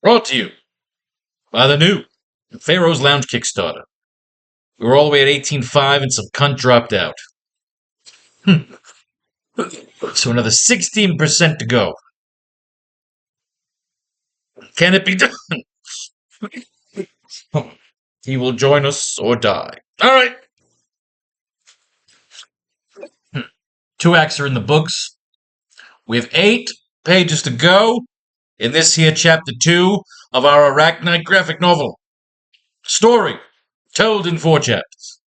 Brought to you by the new Faro's Lounge Kickstarter. We were all the way at 18.5 and some cunt dropped out. So another 16% to go. Can it be done? He will join us or die. All right. 2 acts are in the books. We have 8 pages to go in this here chapter 2 of our AracKnight graphic novel. Story told in 4 chapters.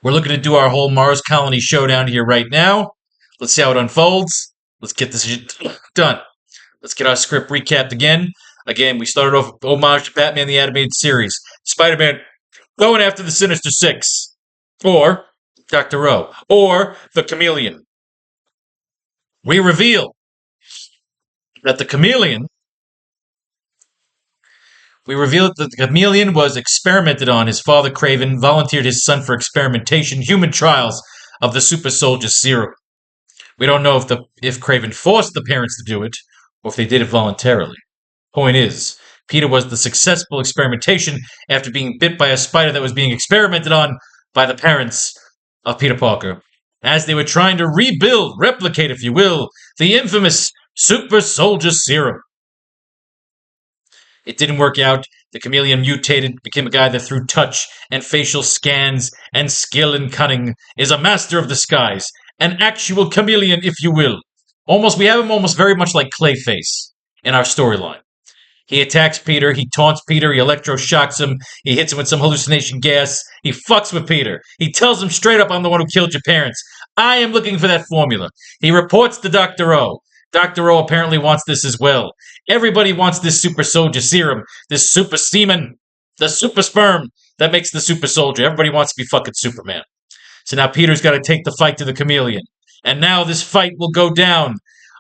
We're looking to do our whole Mars colony showdown here right now. Let's see how it unfolds. Let's get this shit done. Let's get our script recapped again. Again, we started off with homage to Batman the Animated Series. Spider-Man going after the Sinister Six. Or Dr. Rowe. Or the Chameleon. We reveal that the Chameleon was experimented on. His father, Kraven, volunteered his son for experimentation, human trials of the super soldier serum. We don't know if Kraven forced the parents to do it, or if they did it voluntarily. Point is, Peter was the successful experimentation after being bit by a spider that was being experimented on by the parents of Peter Parker, as they were trying to replicate, if you will, the infamous super soldier serum. It didn't work out. The Chameleon mutated, became a guy that through touch and facial scans and skill and cunning is a master of disguise, an actual chameleon, if you will. We have him almost very much like Clayface in our storyline. He attacks Peter, he taunts Peter, he electroshocks him, he hits him with some hallucination gas, he fucks with Peter. He tells him straight up, I'm the one who killed your parents. I am looking for that formula. He reports to Dr. O. Dr. O apparently wants this as well. Everybody wants this super soldier serum, this super semen, the super sperm that makes the super soldier. Everybody wants to be fucking Superman. So now Peter's got to take the fight to the Chameleon. And now this fight will go down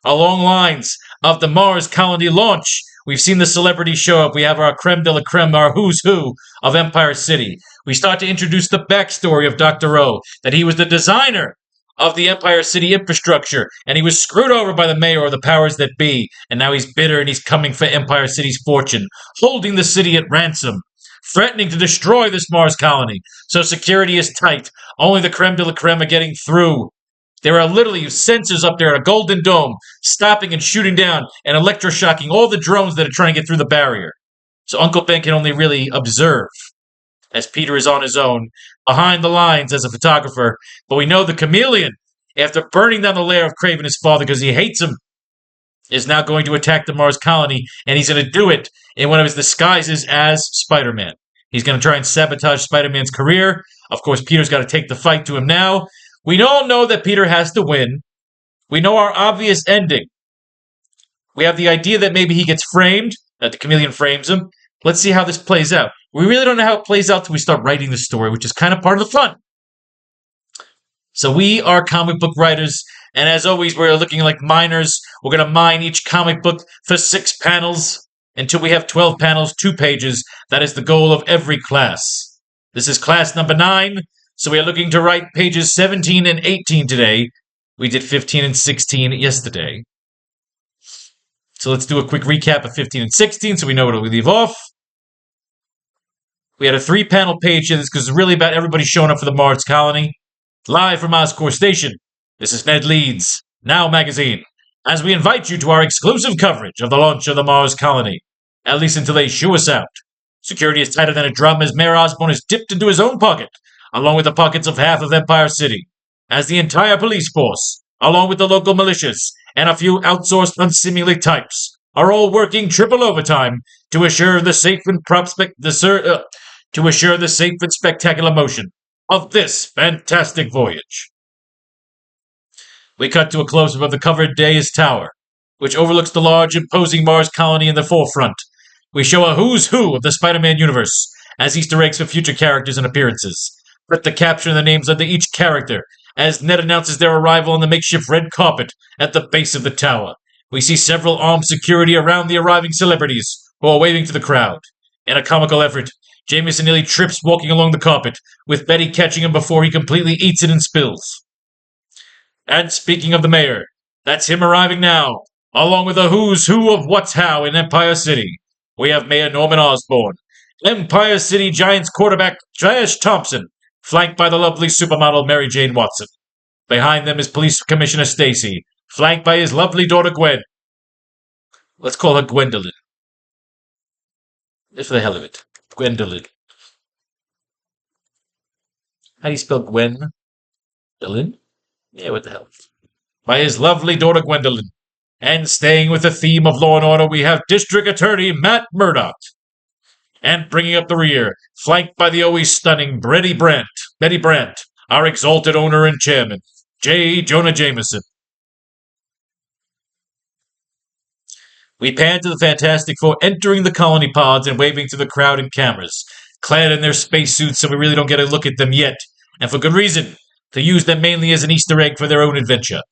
along lines of the Mars colony launch. We've seen the celebrities show up. We have our creme de la creme, our who's who of Empire City. We start to introduce the backstory of Dr. O, that he was the designer of the Empire City infrastructure, and he was screwed over by the mayor or the powers that be, and now he's bitter and he's coming for Empire City's fortune, holding the city at ransom, threatening to destroy this Mars colony. So security is tight. Only the creme de la creme are getting through. There are literally sensors up there at a Golden Dome, stopping and shooting down and electroshocking all the drones that are trying to get through the barrier. So Uncle Ben can only really observe, as Peter is on his own, behind the lines as a photographer. But we know the Chameleon, after burning down the lair of Kraven, his father, because he hates him, is now going to attack the Mars colony, and he's going to do it in one of his disguises as Spider-Man. He's going to try and sabotage Spider-Man's career. Of course, Peter's got to take the fight to him now. We all know that Peter has to win. We know our obvious ending. We have the idea that maybe he gets framed, that the Chameleon frames him. Let's see how this plays out. We really don't know how it plays out till we start writing the story, which is kind of part of the fun. So we are comic book writers, and as always, we're looking like miners. We're going to mine each comic book for 6 panels until we have 12 panels, 2 pages. That is the goal of every class. This is class number 9. So we are looking to write pages 17 and 18 today. We did 15 and 16 yesterday. So let's do a quick recap of 15 and 16 so we know where we leave off. We had a 3-panel page here. This is really about everybody showing up for the Mars colony. Live from Oscorp Station, this is Ned Leeds, Now Magazine, as we invite you to our exclusive coverage of the launch of the Mars colony, at least until they shoo us out. Security is tighter than a drum as Mayor Osborn is dipped into his own pocket, along with the pockets of half of Empire City, as the entire police force, along with the local militias, and a few outsourced unseemly types, are all working triple overtime to assure the safe and spectacular motion of this fantastic voyage. We cut to a close-up of the covered dais tower, which overlooks the large, imposing Mars colony in the forefront. We show a who's who of the Spider-Man universe, as Easter eggs for future characters and appearances. Put the caption and the names under each character, as Ned announces their arrival on the makeshift red carpet at the base of the tower. We see several armed security around the arriving celebrities, who are waving to the crowd. In a comical effort, Jameson nearly trips walking along the carpet, with Betty catching him before he completely eats it and spills. And speaking of the mayor, that's him arriving now, along with the who's who of what's how in Empire City. We have Mayor Norman Osborn, Empire City Giants quarterback Josh Thompson, flanked by the lovely supermodel Mary Jane Watson. Behind them is Police Commissioner Stacy, flanked by his lovely daughter Gwen. Let's call her Gwendolyn. Just for the hell of it. Gwendolyn. How do you spell Gwen? Dylan? Yeah, what the hell? By his lovely daughter Gwendolyn. And staying with the theme of law and order, we have District Attorney Matt Murdock. And bringing up the rear, flanked by the always stunning Betty Brandt, our exalted owner and chairman, J. Jonah Jameson. We pan to the Fantastic Four entering the colony pods and waving to the crowd and cameras, clad in their spacesuits so we really don't get a look at them yet, and for good reason, to use them mainly as an Easter egg for their own adventure.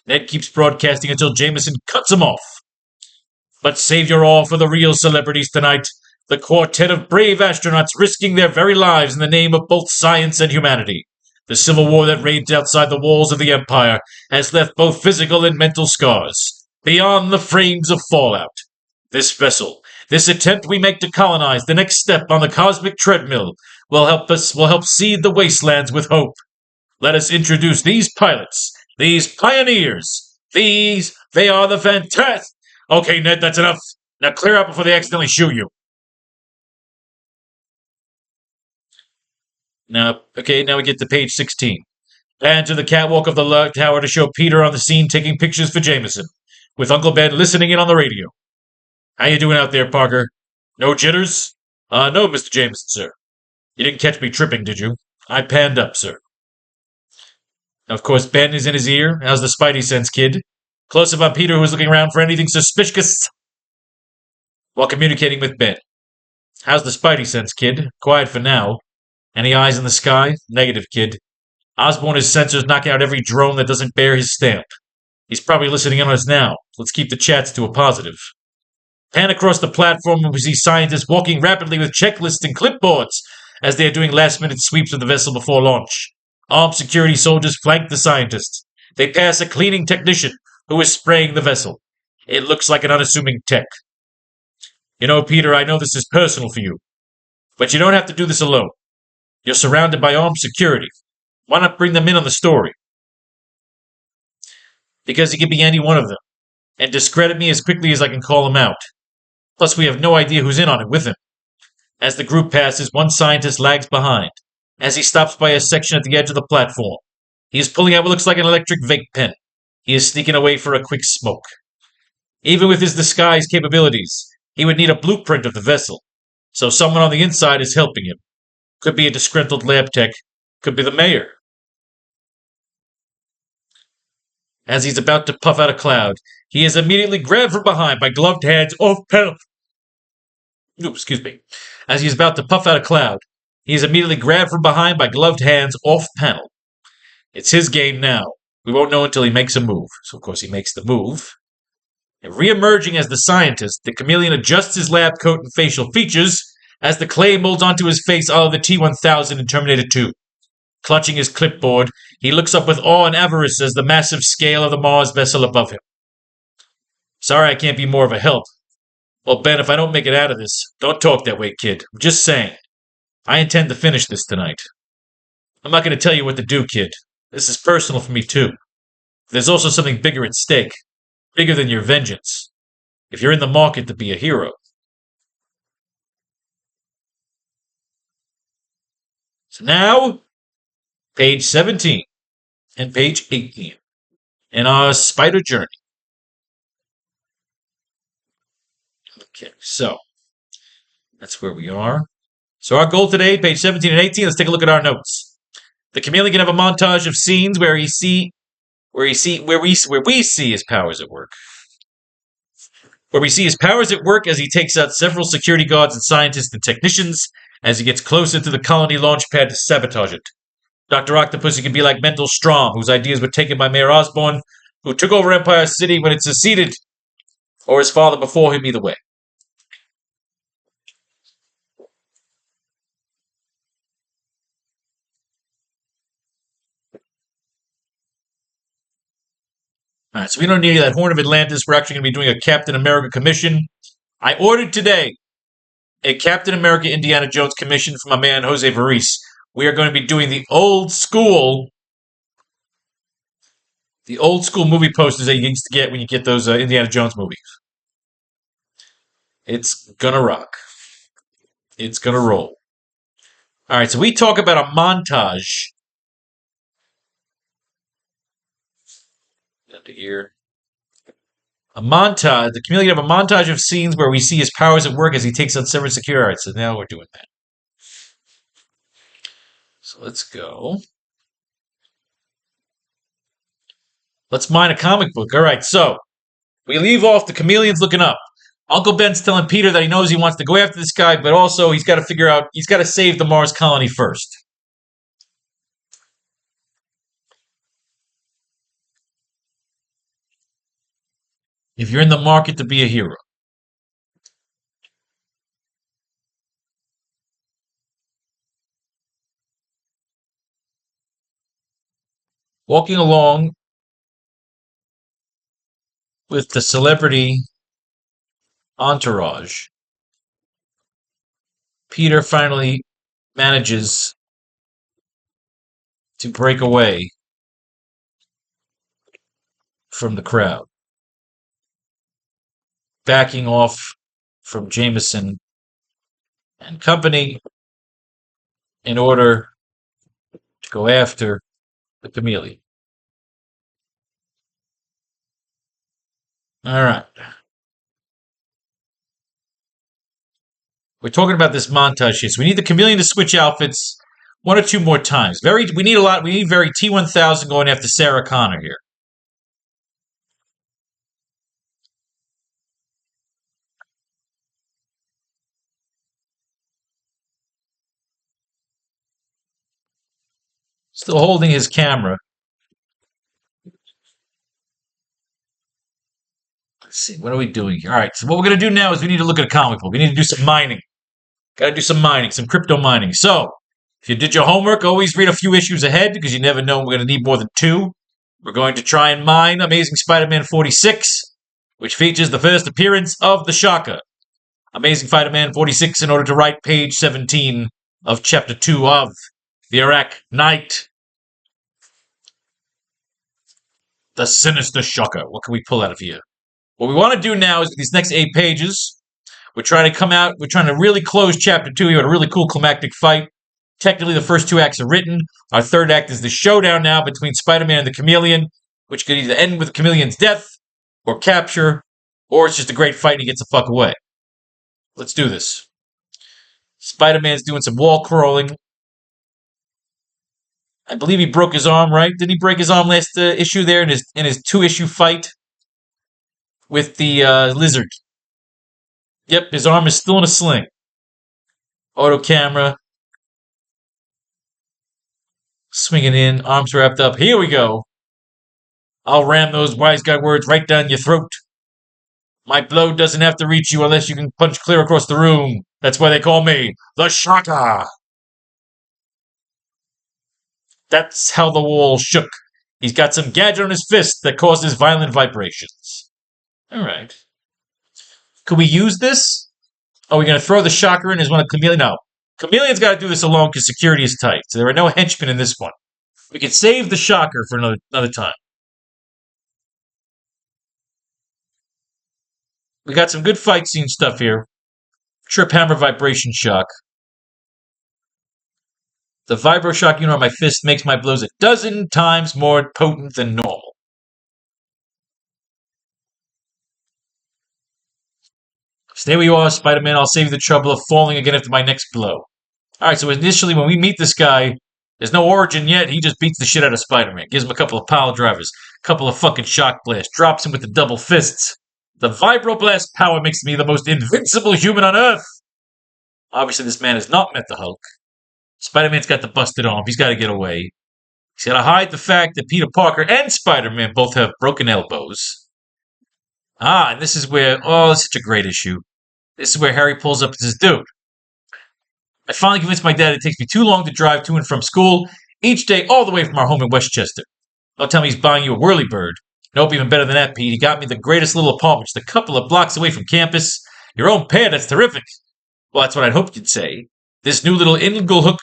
Ned keeps broadcasting until Jameson cuts him off. But save your awe for the real celebrities tonight, the quartet of brave astronauts risking their very lives in the name of both science and humanity. The civil war that raged outside the walls of the Empire has left both physical and mental scars, beyond the frames of fallout. This vessel, this attempt we make to colonize the next step on the cosmic treadmill, will help seed the wastelands with hope. Let us introduce these pilots, these pioneers. They are the fantastic. Okay, Ned, that's enough. Now clear out before they accidentally shoot you. Now we get to page 16. Pan to the catwalk of the tower to show Peter on the scene taking pictures for Jameson, with Uncle Ben listening in on the radio. How you doing out there, Parker? No jitters? No, Mr. Jameson, sir. You didn't catch me tripping, did you? I panned up, sir. Of course, Ben is in his ear. How's the Spidey sense, kid? Close up on Peter, who is looking around for anything suspicious while communicating with Ben. How's the Spidey sense, kid? Quiet for now. Any eyes in the sky? Negative, kid. Osborn has sensors knocking out every drone that doesn't bear his stamp. He's probably listening in on us now. Let's keep the chats to a positive. Pan across the platform and we see scientists walking rapidly with checklists and clipboards as they are doing last-minute sweeps of the vessel before launch. Armed security soldiers flank the scientists. They pass a cleaning technician who is spraying the vessel. It looks like an unassuming tech. You know, Peter, I know this is personal for you, but you don't have to do this alone. You're surrounded by armed security. Why not bring them in on the story? Because he could be any one of them, and discredit me as quickly as I can call him out. Plus, we have no idea who's in on it with him. As the group passes, one scientist lags behind, as he stops by a section at the edge of the platform. He is pulling out what looks like an electric vape pen. He is sneaking away for a quick smoke. Even with his disguise capabilities, he would need a blueprint of the vessel, so someone on the inside is helping him. Could be a disgruntled lab tech, could be the mayor. As he's about to puff out a cloud, he is immediately grabbed from behind by gloved hands off panel. Excuse me. As he's about to puff out a cloud, he is immediately grabbed from behind by gloved hands off panel. It's his game now. We won't know until he makes a move. So, of course, he makes the move. And re-emerging as the scientist, the chameleon adjusts his lab coat and facial features as the clay molds onto his face a la the T-1000 in Terminator 2. Clutching his clipboard, he looks up with awe and avarice as the massive scale of the Mars vessel above him. Sorry I can't be more of a help. Well, Ben, if I don't make it out of this, don't talk that way, kid. I'm just saying. I intend to finish this tonight. I'm not going to tell you what to do, kid. This is personal for me, too. There's also something bigger at stake. Bigger than your vengeance. If you're in the market to be a hero. So now, page 17 and page 18 in our spider journey. Okay, so that's where we are. So our goal today, page 17 and 18, let's take a look at our notes. The chameleon can have a montage of scenes where we see his powers at work. Where we see his powers at work as he takes out several security guards and scientists and technicians as he gets closer to the colony launch pad to sabotage it. Dr. Octopussy can be like Mendel Strom, whose ideas were taken by Mayor Osborn, who took over Empire City when it seceded, or his father before him, either way. All right, so we don't need that Horn of Atlantis. We're actually going to be doing a Captain America commission. I ordered today a Captain America Indiana Jones commission from my man Jose Varice. We are going to be doing the old school movie posters that you used to get when you get those Indiana Jones movies. It's gonna rock. It's gonna roll. All right, so we talk about a montage. Into here. A montage. The Chameleon have a montage of scenes where we see his powers at work as he takes on several security. All right, so now we're doing that. So let's go. Let's mine a comic book. All right, so we leave off the Chameleon's looking up. Uncle Ben's telling Peter that he knows he wants to go after this guy, but also he's got to figure out, he's got to save the Mars colony first. If you're in the market to be a hero. Walking along with the celebrity entourage, Peter finally manages to break away from the crowd, backing off from Jameson and company in order to go after the chameleon. All right. We're talking about this montage here. So we need the chameleon to switch outfits one or two more times. We need a lot. We need very T-1000 going after Sarah Connor here. Still holding his camera. Let's see, what are we doing here? All right, so what we're going to do now is we need to look at a comic book. We need to do some mining. Got to do some mining, some crypto mining. So, if you did your homework, always read a few issues ahead because you never know we're going to need more than two. We're going to try and mine Amazing Spider-Man 46, which features the first appearance of the Shocker. Amazing Spider-Man 46 in order to write page 17 of Chapter 2 of the AracKnight. The Sinister Shocker. What can we pull out of here? What we want to do now is these next 8 pages, we're trying to really close Chapter 2 here with a really cool climactic fight. Technically, the first 2 acts are written. Our third act is the showdown now between Spider-Man and the Chameleon, which could either end with the Chameleon's death, or capture, or it's just a great fight and he gets the fuck away. Let's do this. Spider-Man's doing some wall crawling. I believe he broke his arm, right? Didn't he break his arm last issue there in his 2-issue fight with the lizard? Yep, his arm is still in a sling. Auto camera. Swinging in, arms wrapped up. Here we go. I'll ram those wise guy words right down your throat. My blow doesn't have to reach you unless you can punch clear across the room. That's why they call me the Shocker. That's how the wall shook. He's got some gadget on his fist that causes violent vibrations. All right. Could we use this? Are we going to throw the Shocker in as one of Chameleon? No. Chameleon's got to do this alone because security is tight. So there are no henchmen in this one. We could save the Shocker for another time. We got some good fight scene stuff here. Trip hammer vibration shock. The vibro shock unit on my fist makes my blows 12 times more potent than normal. Stay where you are, Spider-Man. I'll save you the trouble of falling again after my next blow. Alright, so initially when we meet this guy, there's no origin yet. He just beats the shit out of Spider-Man. Gives him a couple of pile drivers, a couple of fucking shock blasts, drops him with the double fists. The vibroblast power makes me the most invincible human on Earth. Obviously, this man has not met the Hulk. Spider-Man's got the busted arm. He's got to get away. He's got to hide the fact that Peter Parker and Spider-Man both have broken elbows. Ah, and this is where, oh, it's such a great issue. This is where Harry pulls up and says, dude, I finally convinced my dad it takes me too long to drive to and from school each day all the way from our home in Westchester. Don't tell me he's buying you a whirlybird. Nope, even better than that, Pete. He got me the greatest little apartment just a couple of blocks away from campus. Your own pair, that's terrific. Well, that's what I'd hoped you'd say. This new little Inglenook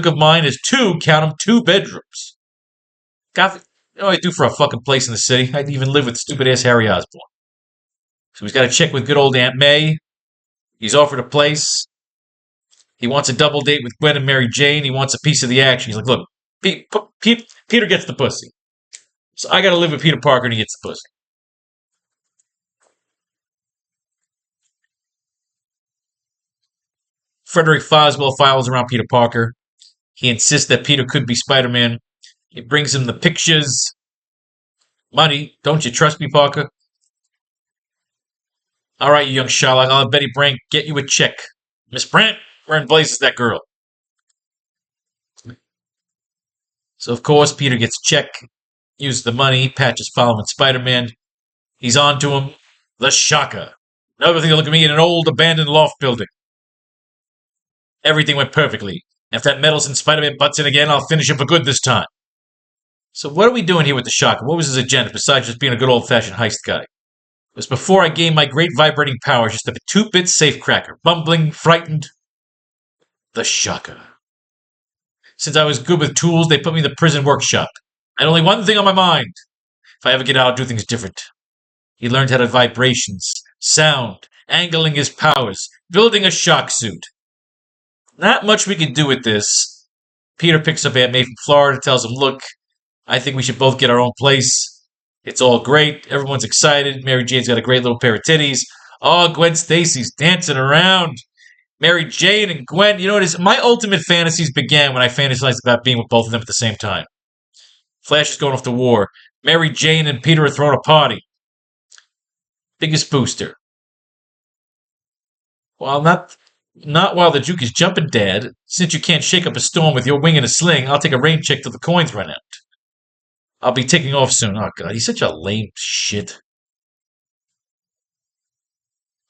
of mine is count 'em, 2 bedrooms. God, you know what I do for a fucking place in the city? I'd even live with stupid ass Harry Osborn. So he's got to check with good old Aunt May. He's offered a place. He wants a double date with Gwen and Mary Jane. He wants a piece of the action. He's like, look, Peter gets the pussy. So I got to live with Peter Parker and he gets the pussy. Frederick Foswell follows around Peter Parker. He insists that Peter could be Spider-Man. He brings him the pictures. Money, don't you trust me, Parker? All right, you young Sherlock, I'll have Betty Brant get you a check. Miss Brant, where in blazes that girl? So, of course, Peter gets a check, uses the money, Patches following Spider-Man. He's on to him. The Shocker. Another thing to look at me in an old abandoned loft building. Everything went perfectly. If that meddlesome Spider-Man butts in again, I'll finish him for good this time. So what are we doing here with the Shocker? What was his agenda besides just being a good old-fashioned heist guy? It was before I gained my great vibrating powers, just a 2-bit safecracker. Bumbling, frightened. The Shocker. Since I was good with tools, they put me in the prison workshop. I had only one thing on my mind. If I ever get out, I'll do things different. He learned how to vibrations, sound, angling his powers, building a shock suit. Not much we can do with this. Peter picks up Aunt May from Florida, tells him, look, I think we should both get our own place. It's all great. Everyone's excited. Mary Jane's got a great little pair of titties. Oh, Gwen Stacy's dancing around. Mary Jane and Gwen, you know what it is? My ultimate fantasies began when I fantasized about being with both of them at the same time. Flash is going off to war. Mary Jane and Peter are throwing a party. Biggest booster. Well, not while the Duke is jumping, Dad. Since you can't shake up a storm with your wing and a sling, I'll take a rain check till the coins run out. I'll be taking off soon. Oh, God, he's such a lame shit.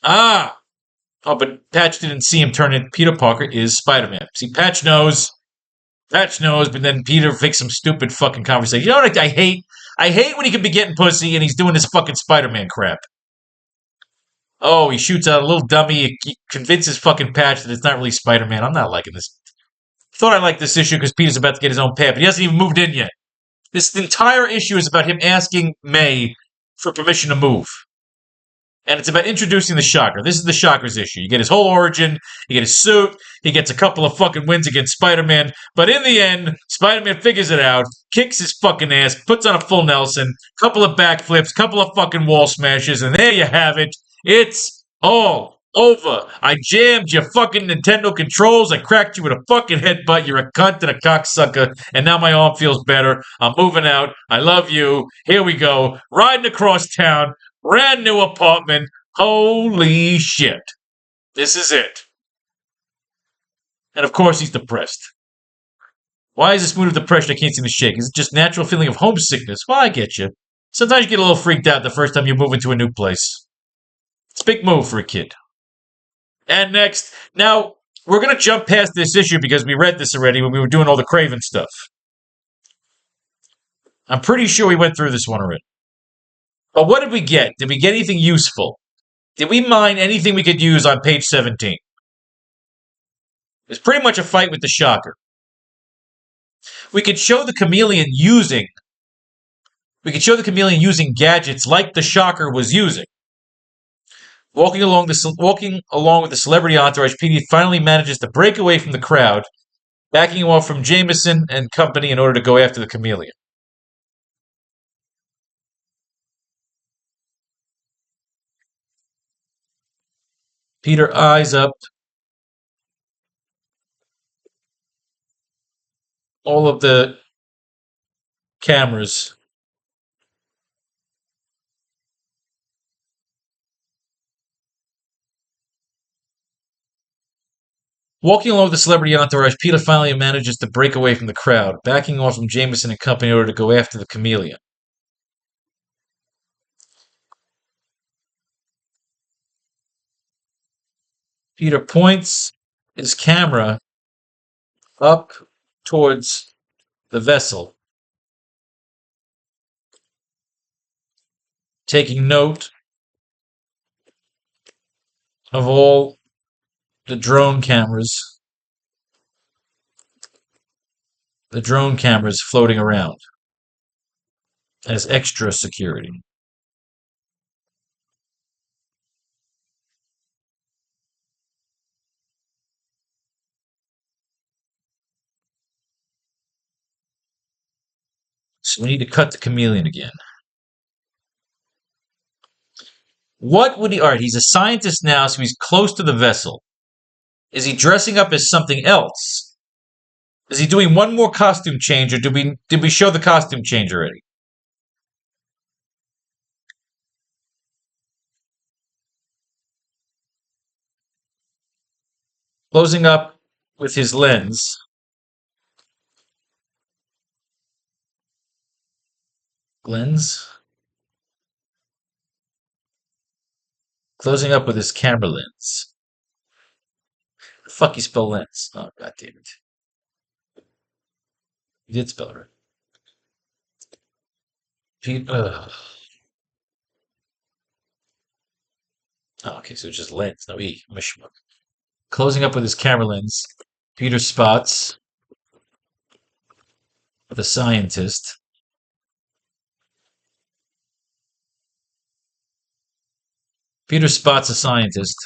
Ah! Oh, but Patch didn't see him turn in. Peter Parker is Spider-Man. See, Patch knows, but then Peter makes some stupid fucking conversation. You know what I hate? I hate when he can be getting pussy and he's doing this fucking Spider-Man crap. Oh, he shoots out a little dummy. He convinces fucking Patch that it's not really Spider-Man. I'm not liking this. Thought I liked this issue because Peter's about to get his own pad, but he hasn't even moved in yet. This entire issue is about him asking May for permission to move. And it's about introducing the Shocker. This is the Shocker's issue. You get his whole origin, you get his suit, he gets a couple of fucking wins against Spider-Man, but in the end, Spider-Man figures it out, kicks his fucking ass, puts on a full Nelson, couple of backflips, couple of fucking wall smashes, and there you have it. It's all over. I jammed your fucking Nintendo controls. I cracked you with a fucking headbutt. You're a cunt and a cocksucker. And now my arm feels better. I'm moving out. I love you. Here we go. Riding across town. Brand new apartment. Holy shit. This is it. And of course he's depressed. Why is this mood of depression I can't seem to shake? Is it just natural feeling of homesickness? Well, I get you. Sometimes you get a little freaked out the first time you move into a new place. It's a big move for a kid. And next, now, we're going to jump past this issue because we read this already when we were doing all the Craven stuff. I'm pretty sure we went through this one already. But what did we get? Did we get anything useful? Did we mine anything we could use on page 17? It's pretty much a fight with the Shocker. We could show the Chameleon using gadgets like the Shocker was using. Walking along with the celebrity entourage, Petey finally manages to break away from the crowd, backing off from Jameson and company in order to go after the Chameleon. Peter eyes up all of the cameras. Walking along with the celebrity entourage, Peter finally manages to break away from the crowd, backing off from Jameson and company in order to go after the Chameleon. Peter points his camera up towards the vessel. taking note of all the drone cameras floating around as extra security. So we need to cut the chameleon again. What would he... All right, he's a scientist now, so he's close to the vessel. Is he dressing up as something else? Is he doing one more costume change, or did we show the costume change already? Closing up with his lens. Lens? Closing up with his camera lens. The fuck you spell lens? Oh, god damn it. You did spell it right. Oh, okay, so it's just lens, no E. I'm a schmuck. Closing up with his camera lens, Peter spots the scientist. Peter spots a scientist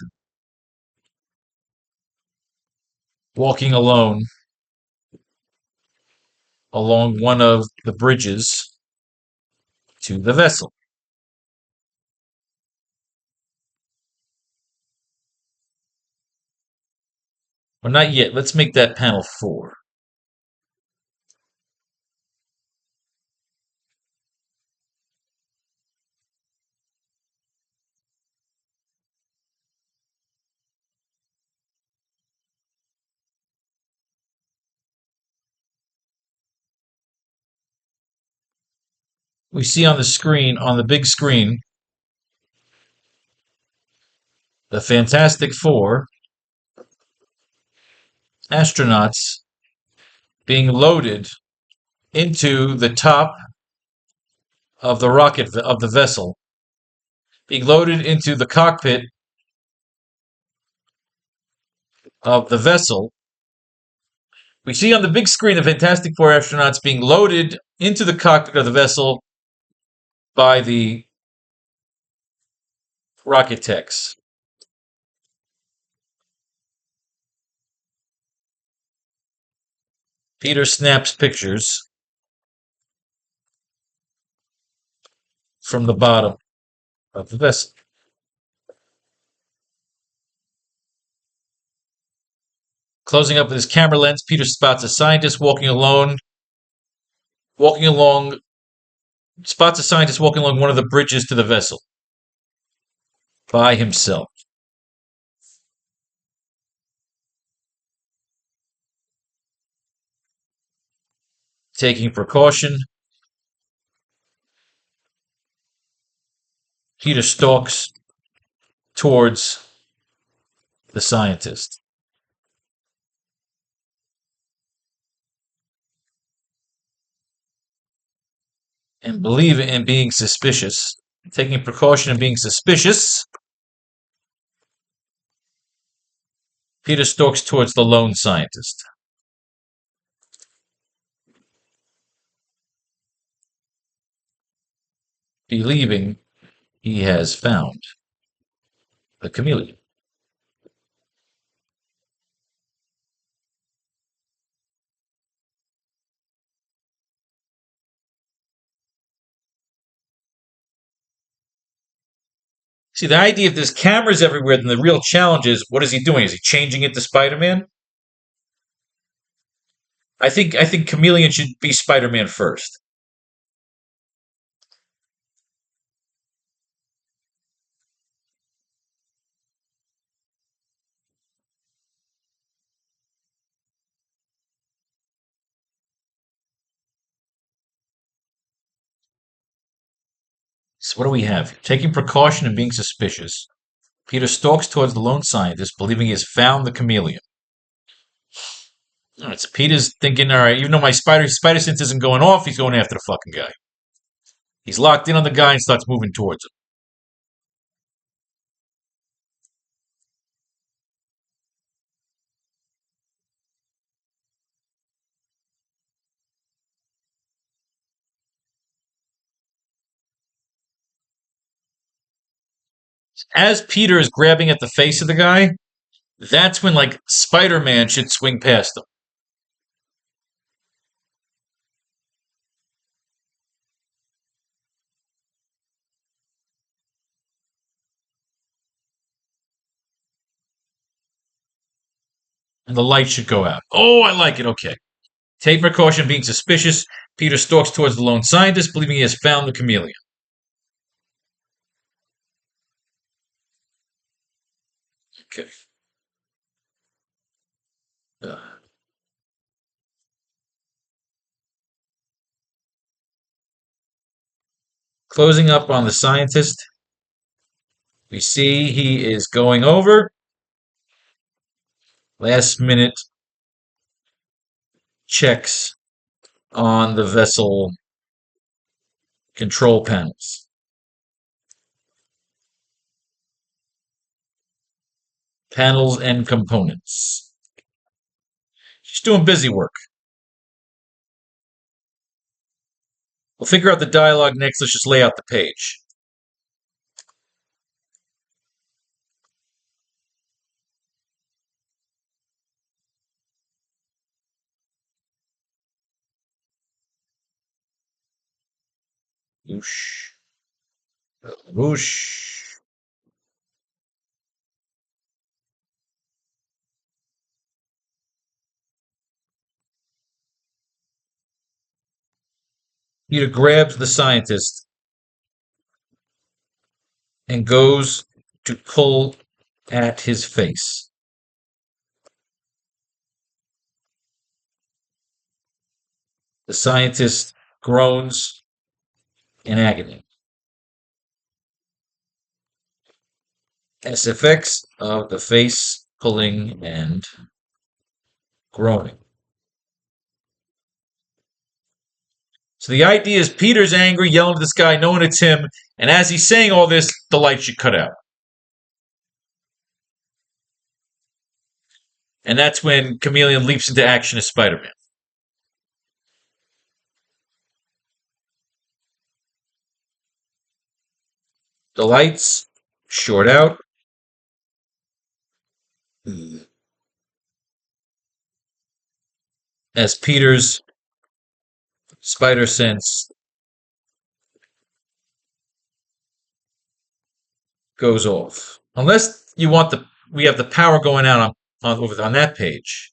walking alone along one of the bridges to the vessel. Well, not yet. Let's make that panel 4. We see on the screen, on the big screen, the Fantastic Four astronauts being loaded into the top of the rocket of the vessel, being loaded into the cockpit of the vessel. We see on the big screen the Fantastic Four astronauts being loaded into the cockpit of the vessel by the rocket techs. Peter snaps pictures from the bottom of the vessel. Closing up with his camera lens, Peter spots a scientist walking along one of the bridges to the vessel by himself. Taking precaution, Peter stalks towards the scientist. And believing in being suspicious, taking precaution and being suspicious, Peter stalks towards the lone scientist. Believing he has found the chameleon. See, the idea if there's cameras everywhere, then the real challenge is, what is he doing? Is he changing it to Spider-Man? I think Chameleon should be Spider-Man first. So what do we have? Taking precaution and being suspicious. Peter stalks towards the lone scientist, believing he has found the chameleon. All right, so Peter's thinking, all right, even though my spider sense isn't going off, he's going after the fucking guy. He's locked in on the guy and starts moving towards him. As Peter is grabbing at the face of the guy, that's when like Spider-Man should swing past him. And the light should go out. Oh, I like it. Okay. Take precaution being suspicious. Peter stalks towards the lone scientist, believing he has found the chameleon. Okay. Uh, Closing up on the scientist, we see he is going over. Last minute checks on the vessel control panels. Panels and components. She's doing busy work. We'll figure out the dialogue next. Let's just lay out the page. Whoosh. Whoosh. Peter grabs the scientist and goes to pull at his face. The scientist groans in agony. SFX of the face pulling and groaning. So the idea is Peter's angry, yelling at this guy, knowing it's him, and as he's saying all this, the light should cut out. And that's when Chameleon leaps into action as Spider-Man. The lights short out. As Peter's spider sense goes off. Unless you want we have the power going out on that page.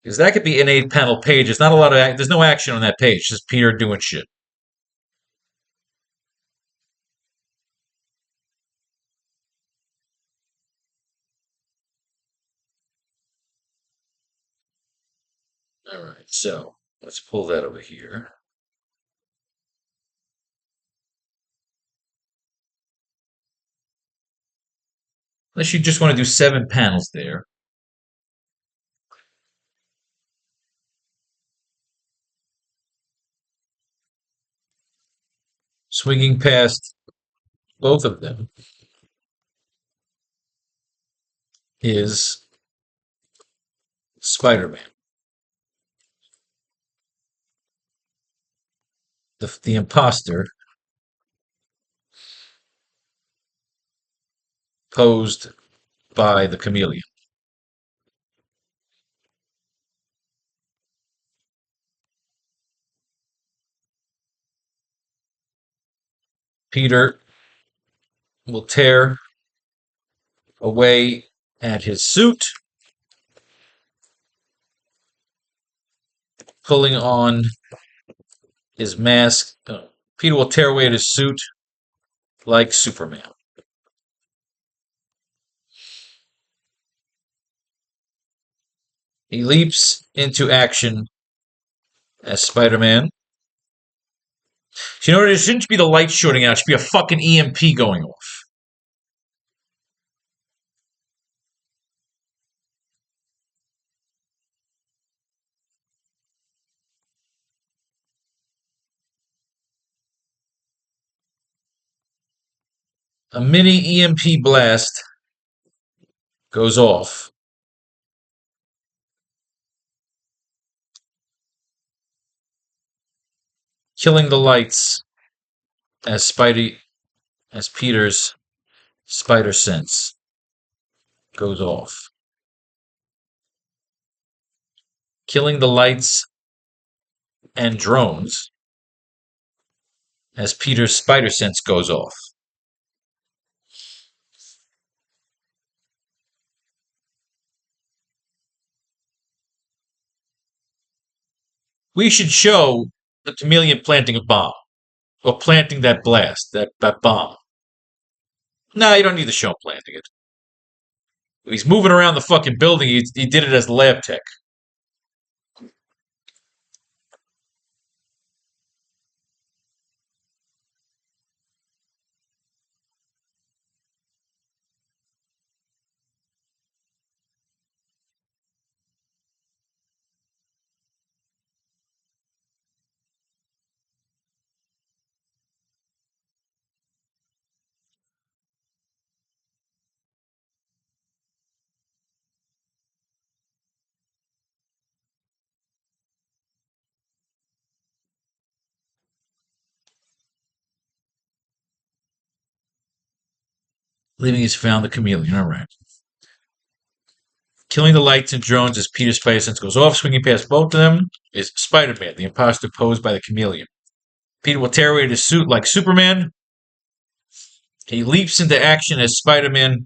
Because that could be an 8-panel page. There's not a lot of there's no action on that page. Just Peter doing shit. All right, so let's pull that over here. Unless you just want to do 7 panels there. Swinging past both of them is Spider-Man. The imposter posed by the chameleon. Peter will tear away at his suit, pulling on his mask. Peter will tear away at his suit like Superman. He leaps into action as Spider-Man. You know, it shouldn't be the light shooting out. It should be a fucking EMP going off. A mini EMP blast goes off. Killing the lights as Peter's spider sense goes off. Killing the lights and drones as Peter's spider sense goes off. We should show the chameleon planting a bomb. Or planting that blast, that bomb. Nah, you don't need to show him planting it. If he's moving around the fucking building, he did it as lab tech. Believing he's found the chameleon. All right. Killing the lights and drones as Peter's spider sense goes off, swinging past both of them, is Spider-Man, the imposter posed by the chameleon. Peter will tear away his suit like Superman. He leaps into action as Spider-Man,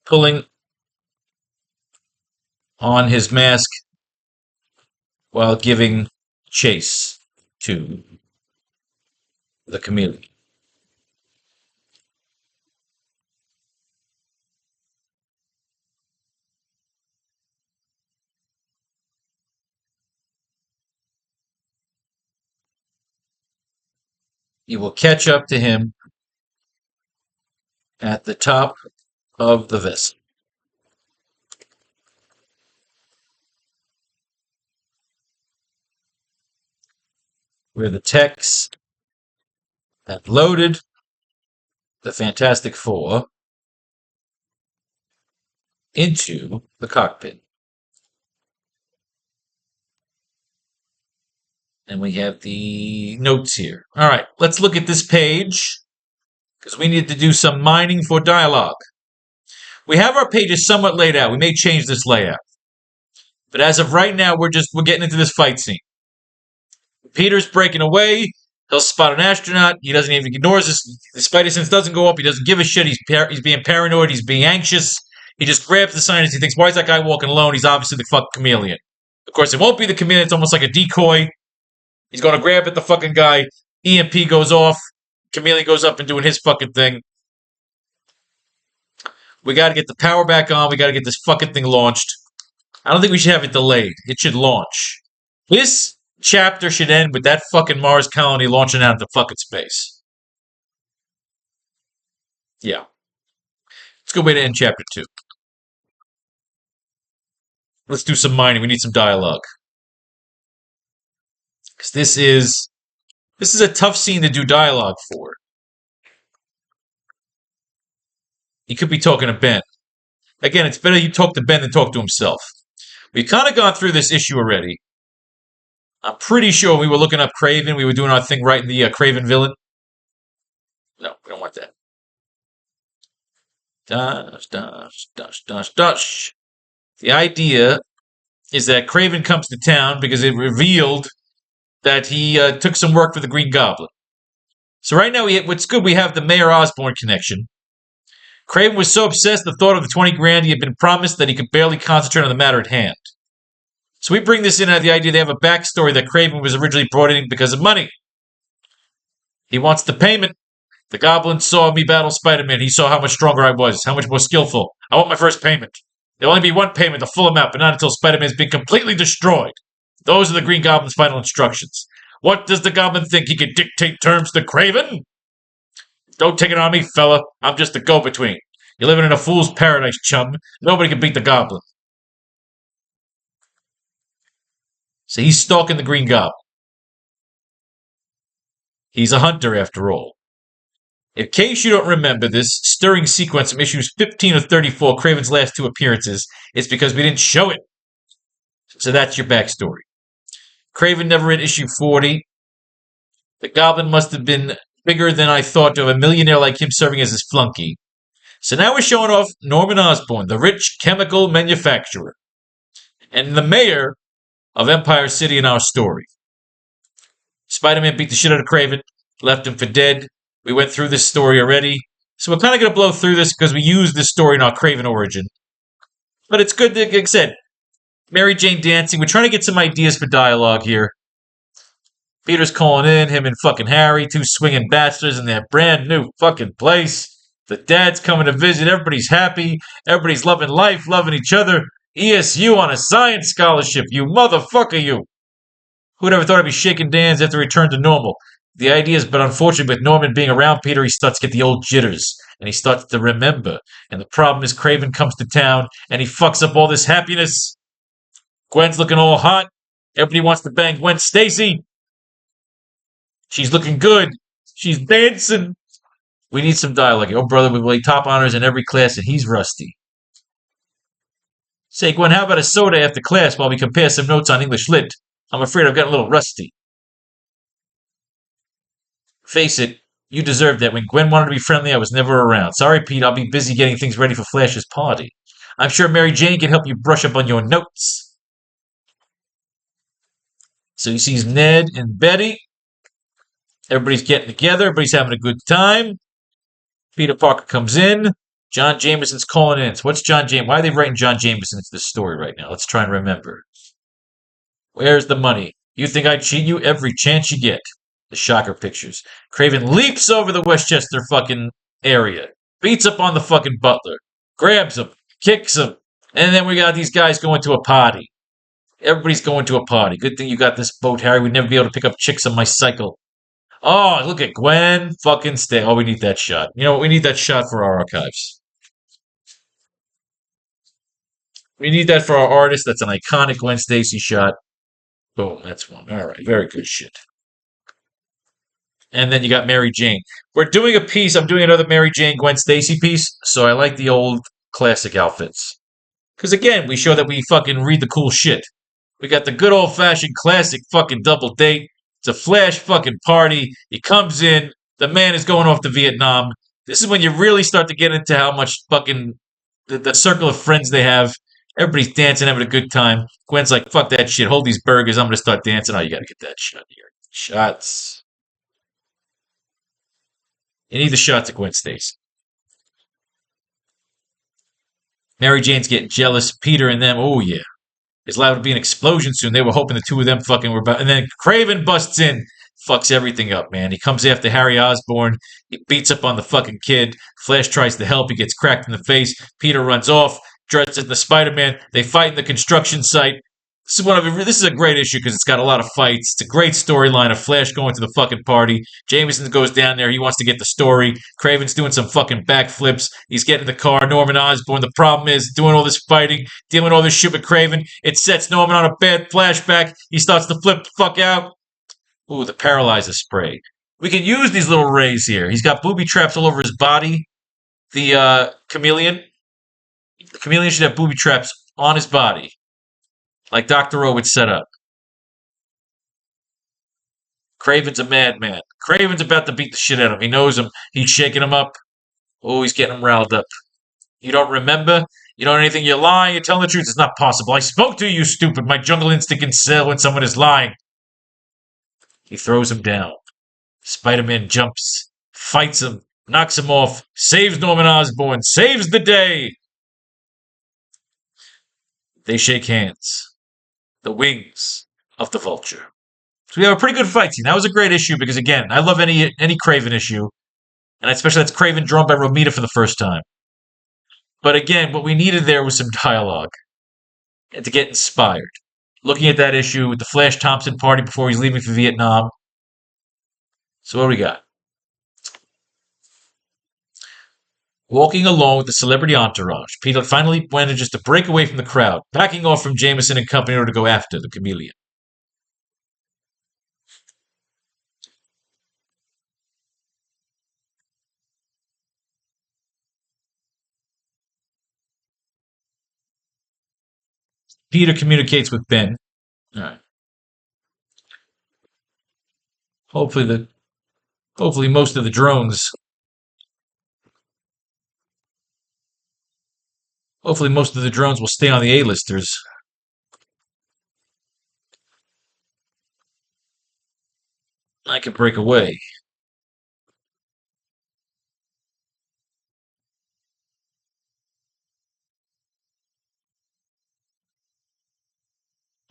pulling on his mask while giving chase to the chameleon. He will catch up to him at the top of the vessel. Where the techs have loaded the Fantastic Four into the cockpit. And we have the notes here. All right, let's look at this page because we need to do some mining for dialogue. We have our pages somewhat laid out. We may change this layout. But as of right now, we're getting into this fight scene. Peter's breaking away. He'll spot an astronaut. He doesn't even ignore this. The spider sense doesn't go up. He doesn't give a shit. He's being paranoid. He's being anxious. He just grabs the scientist. He thinks, why is that guy walking alone? He's obviously the fucking chameleon. Of course, it won't be the chameleon. It's almost like a decoy. He's going to grab at the fucking guy. EMP goes off. Chameleon goes up and doing his fucking thing. We got to get the power back on. We got to get this fucking thing launched. I don't think we should have it delayed. It should launch. This chapter should end with that fucking Mars colony launching out into fucking space. Yeah. Let's go way to end chapter 2. Let's do some mining. We need some dialogue. Because this is a tough scene to do dialogue for. He could be talking to Ben. Again, it's better you talk to Ben than talk to himself. We've kind of gone through this issue already. I'm pretty sure we were looking up Craven. We were doing our thing right in the Craven villain. No, we don't want that. Dash. The idea is that Craven comes to town because it revealed that he took some work for the Green Goblin. So right now, what's good, we have the Mayor Osborn connection. Craven was so obsessed with the thought of the 20 grand he had been promised that he could barely concentrate on the matter at hand. So we bring this in at the idea they have a backstory that Craven was originally brought in because of money. He wants the payment. The Goblin saw me battle Spider-Man. He saw how much stronger I was, how much more skillful. I want my first payment. There'll only be one payment, the full amount, but not until Spider-Man's been completely destroyed. Those are the Green Goblin's final instructions. What does the Goblin think? He can dictate terms to Craven? Don't take it on me, fella. I'm just the go-between. You're living in a fool's paradise, chum. Nobody can beat the Goblin. So he's stalking the Green Goblin. He's a hunter, after all. In case you don't remember this stirring sequence from issues 15 or 34, Craven's last 2 appearances, it's because we didn't show it. So that's your backstory. Craven never hit issue 40. The goblin must have been bigger than I thought to have a millionaire like him serving as his flunky. So now we're showing off Norman Osborn, the rich chemical manufacturer, and the mayor of Empire City in our story. Spider-Man beat the shit out of Craven, left him for dead. We went through this story already, so we're kind of going to blow through this because we used this story in our Craven origin. But it's good, like I said, Mary Jane dancing. We're trying to get some ideas for dialogue here. Peter's calling in, him and fucking Harry, two swinging bastards in their brand new fucking place. The dad's coming to visit. Everybody's happy. Everybody's loving life, loving each other. ESU on a science scholarship, you motherfucker, you. Who'd ever thought I'd be shaking hands after return to normal? The idea is, but unfortunately, with Norman being around Peter, he starts to get the old jitters, and he starts to remember. And the problem is, Craven comes to town, and he fucks up all this happiness. Gwen's looking all hot. Everybody wants to bang Gwen Stacy. She's looking good. She's dancing. We need some dialogue. Oh, brother, we play top honors in every class, and he's rusty. Say, Gwen, how about a soda after class while we compare some notes on English Lit? I'm afraid I've gotten a little rusty. Face it, you deserved that. When Gwen wanted to be friendly, I was never around. Sorry, Pete, I'll be busy getting things ready for Flash's party. I'm sure Mary Jane can help you brush up on your notes. So he sees Ned and Betty. Everybody's getting together. Everybody's having a good time. Peter Parker comes in. John Jameson's calling in. So what's John Jameson? Why are they writing John Jameson into this story right now? Let's try and remember. Where's the money? You think I'd cheat you every chance you get? The Shocker pictures. Craven leaps over the Westchester fucking area. Beats up on the fucking butler. Grabs him. Kicks him. And then we got these guys going to a party. Everybody's going to a party. Good thing you got this boat, Harry. We'd never be able to pick up chicks on my cycle. Oh, look at Gwen fucking stay. Oh, we need that shot. You know what? We need that shot for our archives. We need that for our artist. That's an iconic Gwen Stacy shot. Boom, that's one. All right, very good shit. And then you got Mary Jane. We're doing a piece. I'm doing another Mary Jane Gwen Stacy piece. So I like the old classic outfits. Because again, we show that we fucking read the cool shit. We got the good old fashioned classic fucking double date. It's a Flash fucking party. He comes in. The man is going off to Vietnam. This is when you really start to get into how much fucking the circle of friends they have. Everybody's dancing, having a good time. Gwen's like, fuck that shit. Hold these burgers. I'm going to start dancing. Oh, you got to get that shot here. Shots. You need the shots of Gwen Stacy. Mary Jane's getting jealous. Peter and them, oh yeah. There's liable to be an explosion soon. They were hoping the two of them fucking were about. And then Craven busts in, fucks everything up, man. He comes after Harry Osborn. He beats up on the fucking kid. Flash tries to help. He gets cracked in the face. Peter runs off, dresses in the Spider-Man. They fight in the construction site. This is a great issue because it's got a lot of fights. It's a great storyline of Flash going to the fucking party. Jameson goes down there. He wants to get the story. Craven's doing some fucking backflips. He's getting in the car. Norman Osborn. The problem is doing all this fighting, dealing with all this shit with Craven. It sets Norman on a bad flashback. He starts to flip the fuck out. Ooh, the paralyzer spray. We can use these little rays here. He's got booby traps all over his body. The chameleon. The chameleon should have booby traps on his body. Like Dr. O would set up. Craven's a madman. Craven's about to beat the shit out of him. He knows him. He's shaking him up. Oh, he's getting him riled up. You don't remember? You don't know anything? You're lying. You're telling the truth. It's not possible. I spoke to you, stupid. My jungle instinct can sell when someone is lying. He throws him down. Spider-Man jumps, fights him, knocks him off, saves Norman Osborn, saves the day. They shake hands. The wings of the vulture. So we have a pretty good fight scene. That was a great issue because, again, I love any Craven issue. And especially that's Craven drawn by Romita for the first time. But again, what we needed there was some dialogue. And to get inspired. Looking at that issue with the Flash Thompson party before he's leaving for Vietnam. So what do we got? Walking alone with the celebrity entourage, Peter finally manages to break away from the crowd, backing off from Jameson and company in order to go after the chameleon. Peter communicates with Ben. All right. Hopefully the hopefully most of the drones hopefully most of the drones will stay on the A-listers. I can break away.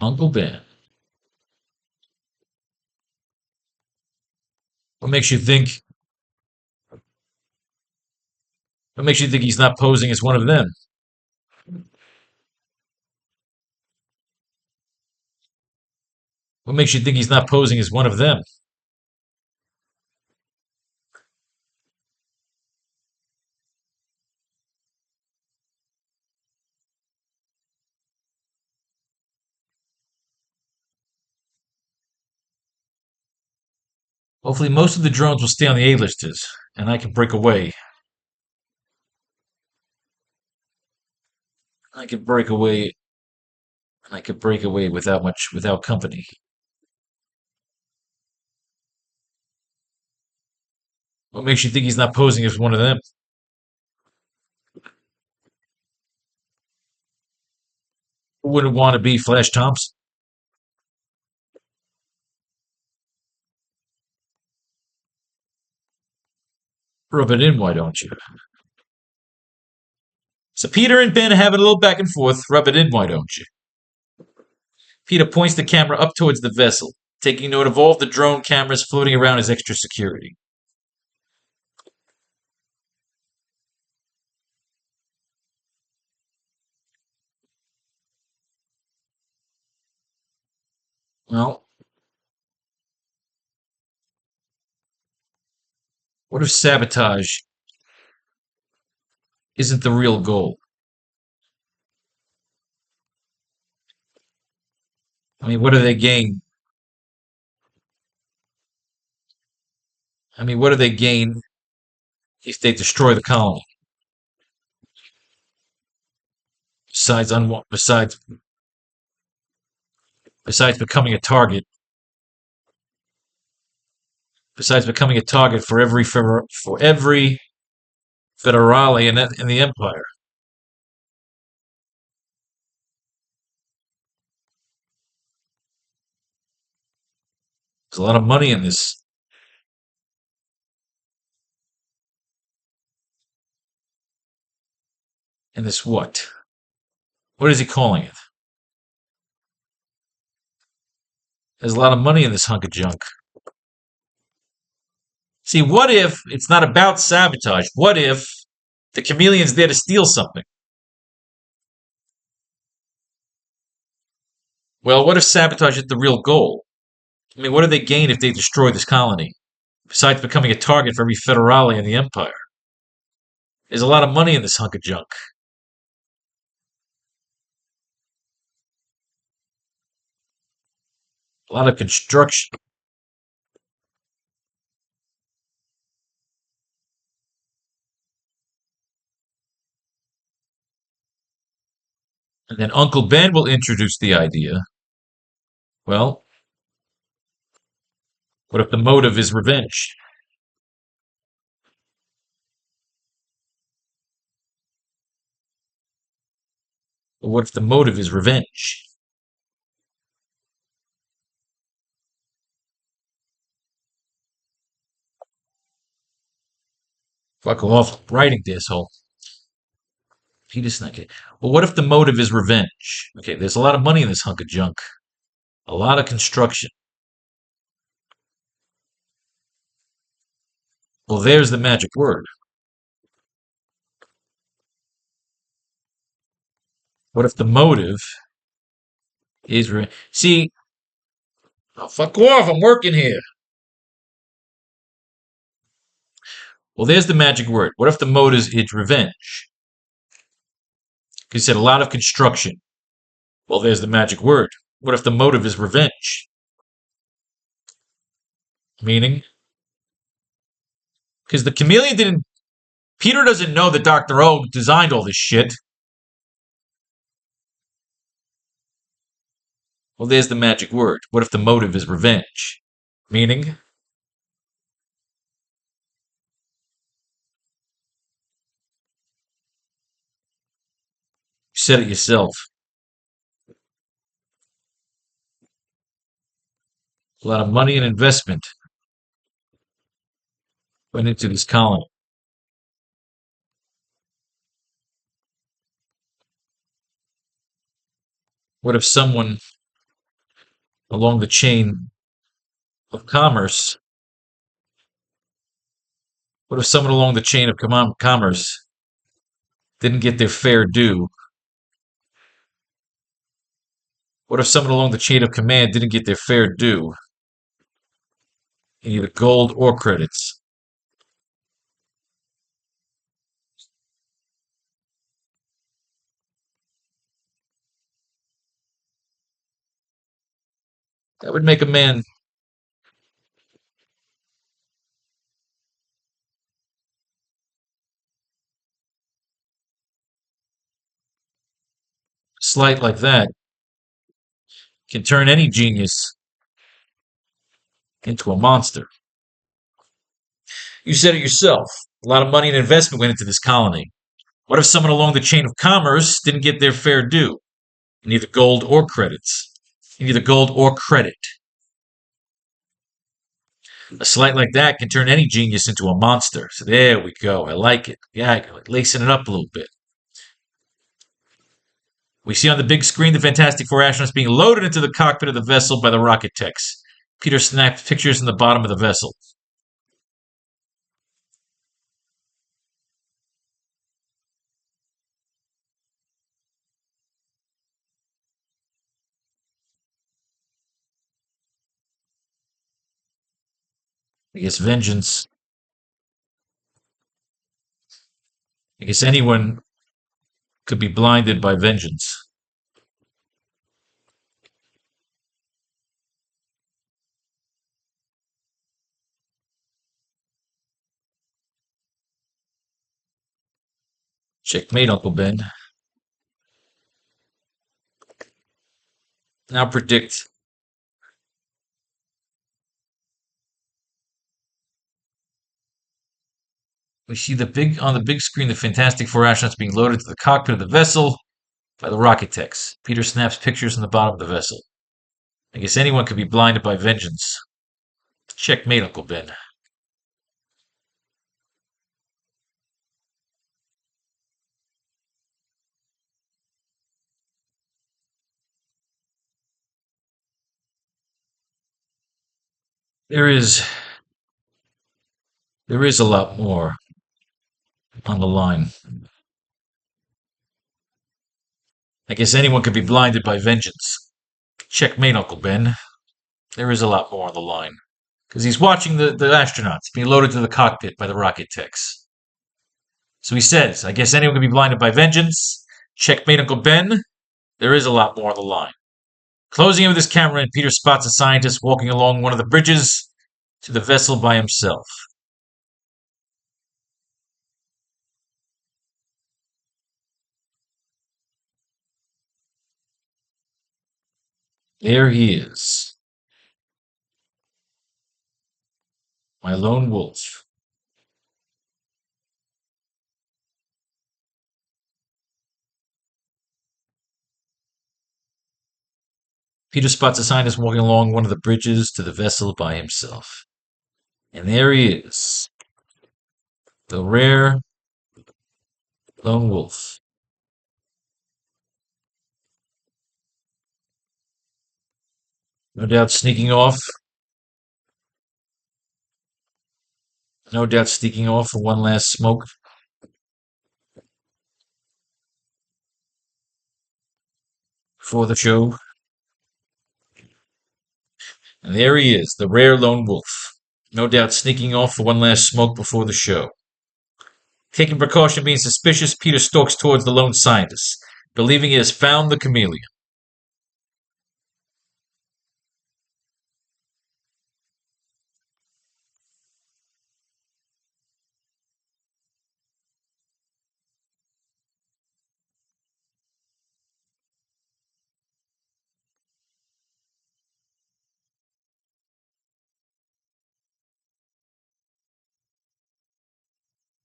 Uncle Ben. What makes you think what makes you think he's not posing as one of them? What makes you think he's not posing as one of them? Hopefully most of the drones will stay on the A-listers, and I can break away. I can break away I could break away without company. What makes you think he's not posing as one of them? Who wouldn't want to be Flash Thompson? Rub it in, why don't you? So Peter and Ben have it a little back and forth. Rub it in, why don't you? Peter points the camera up towards the vessel, taking note of all of the drone cameras floating around as extra security. Well, what if sabotage isn't the real goal? I mean, what do they gain? I mean, what do they gain if they destroy the colony? Besides besides becoming a target, for every federale in the empire. There's a lot of money in this. In this what? What is he calling it? There's a lot of money in this hunk of junk. See, what if it's not about sabotage? What if the chameleon's there to steal something? Well, what if sabotage is the real goal? I mean, what do they gain if they destroy this colony? Besides becoming a target for every federale in the empire. There's a lot of money in this hunk of junk. A lot of construction. And then Uncle Ben will introduce the idea. Well, what if the motive is revenge? What if the motive is revenge? Fuck off, writing this whole. Peter Snack. Well, what if the motive is revenge? Okay, there's a lot of money in this hunk of junk. A lot of construction. Well, there's the magic word. What if the motive is see? Oh, fuck off! I'm working here. Well, there's the magic word. What if the motive is revenge? He said a lot of construction. Well, there's the magic word. What if the motive is revenge? Meaning, because the chameleon didn't. Peter doesn't know that Dr. O designed all this shit. Well, there's the magic word. What if the motive is revenge? Meaning? said it yourself. A lot of money and investment went into this colony. What if someone along the chain of commerce, what if someone along the chain of commerce didn't get their fair due? What if someone along the chain of command didn't get their fair due in either gold or credits? That would make a man slight like that can turn any genius into a monster. You said it yourself. A lot of money and investment went into this colony. What if someone along the chain of commerce didn't get their fair due in either gold or credits? In either gold or credit. A slight like that can turn any genius into a monster. So there we go. I like it. Yeah, lacing it up a little bit. We see on the big screen the Fantastic Four astronauts being loaded into the cockpit of the vessel by the rocket techs. Peter snaps pictures in the bottom of the vessel. I guess vengeance. I guess anyone could be blinded by vengeance. Checkmate, Uncle Ben. Now predict. We see on the big screen the Fantastic Four astronauts being loaded to the cockpit of the vessel by the rocket techs. Peter snaps pictures in the bottom of the vessel. I guess anyone could be blinded by vengeance. Checkmate, Uncle Ben. There is there is a lot more on the line. I guess anyone could be blinded by vengeance. Checkmate, Uncle Ben. There is a lot more on the line. Because he's watching the astronauts being loaded to the cockpit by the rocket techs. So he says, I guess anyone could be blinded by vengeance. Checkmate, Uncle Ben. There is a lot more on the line. Closing in with his camera, and Peter spots a scientist walking along one of the bridges to the vessel by himself. There he is. My lone wolf. Peter spots a scientist walking along one of the bridges to the vessel by himself. And there he is. The rare lone wolf. No doubt sneaking off. No doubt sneaking off for one last smoke before the show. And there he is, the rare lone wolf. No doubt sneaking off for one last smoke before the show. Taking precaution of being suspicious, Peter stalks towards the lone scientist, believing he has found the chameleon.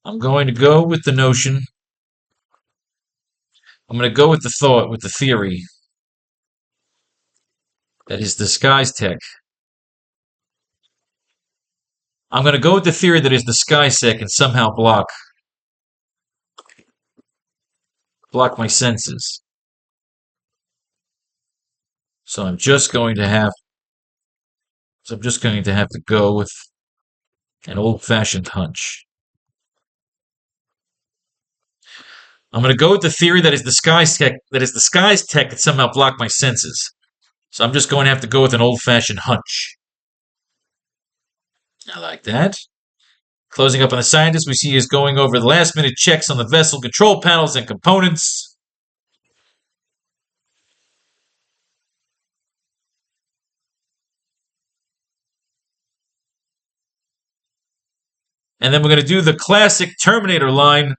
I'm going to go with the notion I'm going to go with the theory that his disguise tech. I'm going to go with the theory that his disguise tech can somehow block my senses. So I'm just going to have to go with an old-fashioned hunch. I'm going to go with the theory that his disguise tech can somehow block my senses. So I'm just going to have to go with an old-fashioned hunch. I like that. Closing up on the scientist, we see is going over the last-minute checks on the vessel control panels and components. And then we're going to do the classic Terminator line.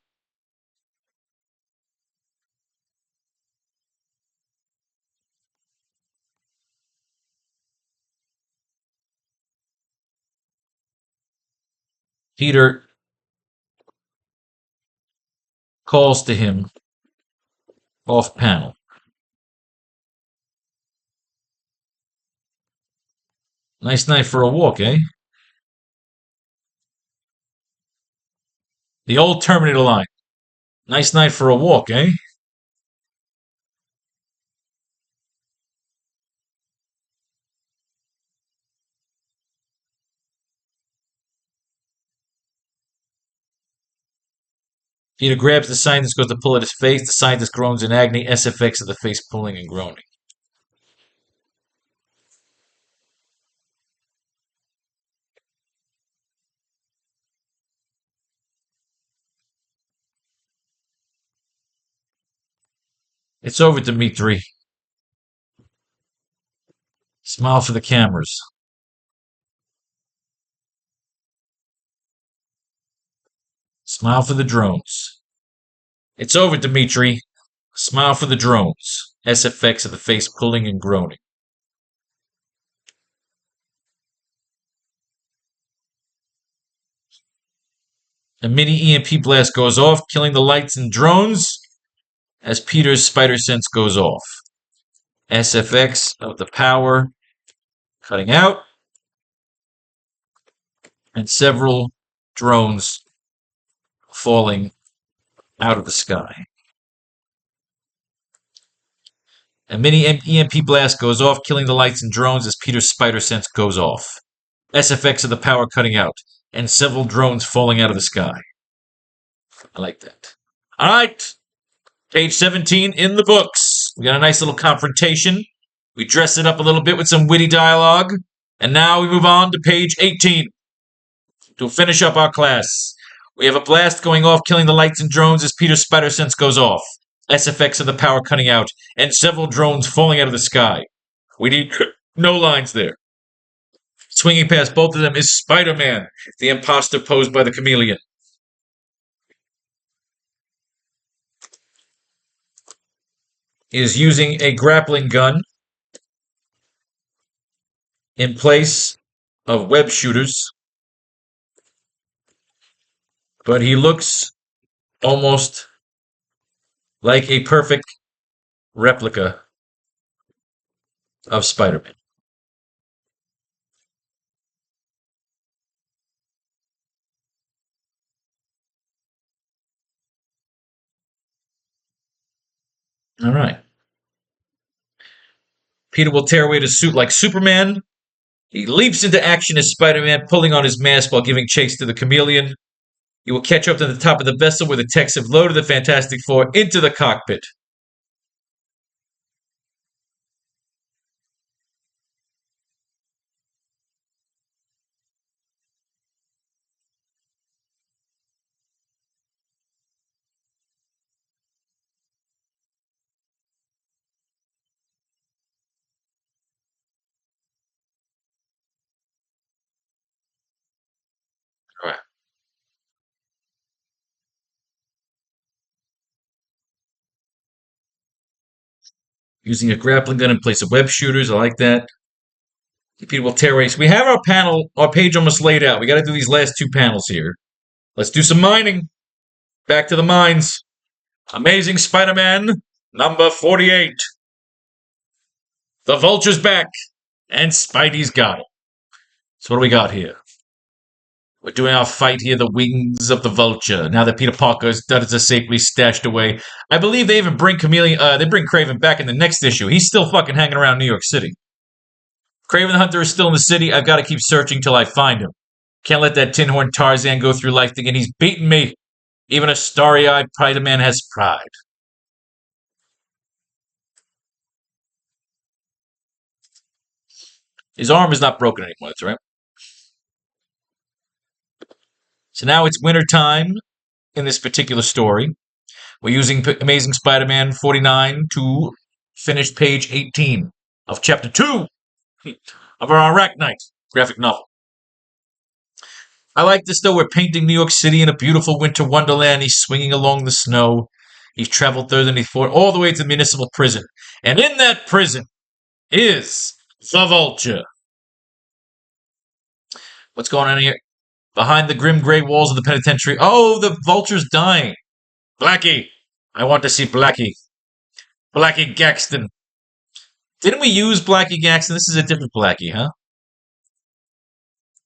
Peter calls to him off panel. Nice night for a walk, eh? The old Terminator line. Nice night for a walk, eh? Peter grabs the scientist, goes to pull at his face. The scientist groans in agony. SFX of the face pulling and groaning. It's over, Dimitri. Smile for the cameras. Smile for the drones. It's over, Dimitri. Smile for the drones. SFX of the face pulling and groaning. A mini EMP blast goes off, killing the lights and drones as Peter's spider sense goes off. SFX of the power cutting out, and several drones falling out of the sky. A mini EMP blast goes off, killing the lights and drones as Peter's spider sense goes off. SFX of the power cutting out, and several drones falling out of the sky. I like that. All right. Page 17 in the books. We got a nice little confrontation. We dress it up a little bit with some witty dialogue. And now we move on to page 18 to finish up our class. We have a blast going off, killing the lights and drones as Peter's spider sense goes off. SFX of the power cutting out, and several drones falling out of the sky. We need no lines there. Swinging past both of them is Spiderman, the imposter posed by the chameleon. He is using a grappling gun in place of web shooters, but he looks almost like a perfect replica of Spider-Man. All right. Peter will tear away his suit like Superman. He leaps into action as Spider-Man, pulling on his mask while giving chase to the chameleon. He will catch up to the top of the vessel where the techs have loaded the Fantastic Four into the cockpit. All right. Using a grappling gun in place of web shooters. I like that. Peter will tear away. So we have our page almost laid out. We got to do these last two panels here. Let's do some mining. Back to the mines. Amazing Spider-Man Number 48. The Vulture's back, and Spidey's got it. So what do we got here? We're doing our fight here, the wings of the Vulture. Now that Peter Parker's duds are safely stashed away, I believe they even bring they bring Kraven back in the next issue. He's still fucking hanging around New York City. Kraven the Hunter is still in the city. I've got to keep searching till I find him. Can't let that tin horn Tarzan go through life thinking he's beaten me. Even a starry-eyed Spider-Man has pride. His arm is not broken anymore, that's right. So now it's wintertime in this particular story. We're using Amazing Spider-Man 49 to finish page 18 of chapter 2 of our AracKnight graphic novel. I like this, though. We're painting New York City in a beautiful winter wonderland. He's swinging along the snow. He's traveled further than before, all the way to the municipal prison. And in that prison is the Vulture. What's going on here? Behind the grim gray walls of the penitentiary. Oh, the Vulture's dying. Blackie. I want to see Blackie. Blackie Gaxton. Didn't we use Blackie Gaxton? This is a different Blackie, huh?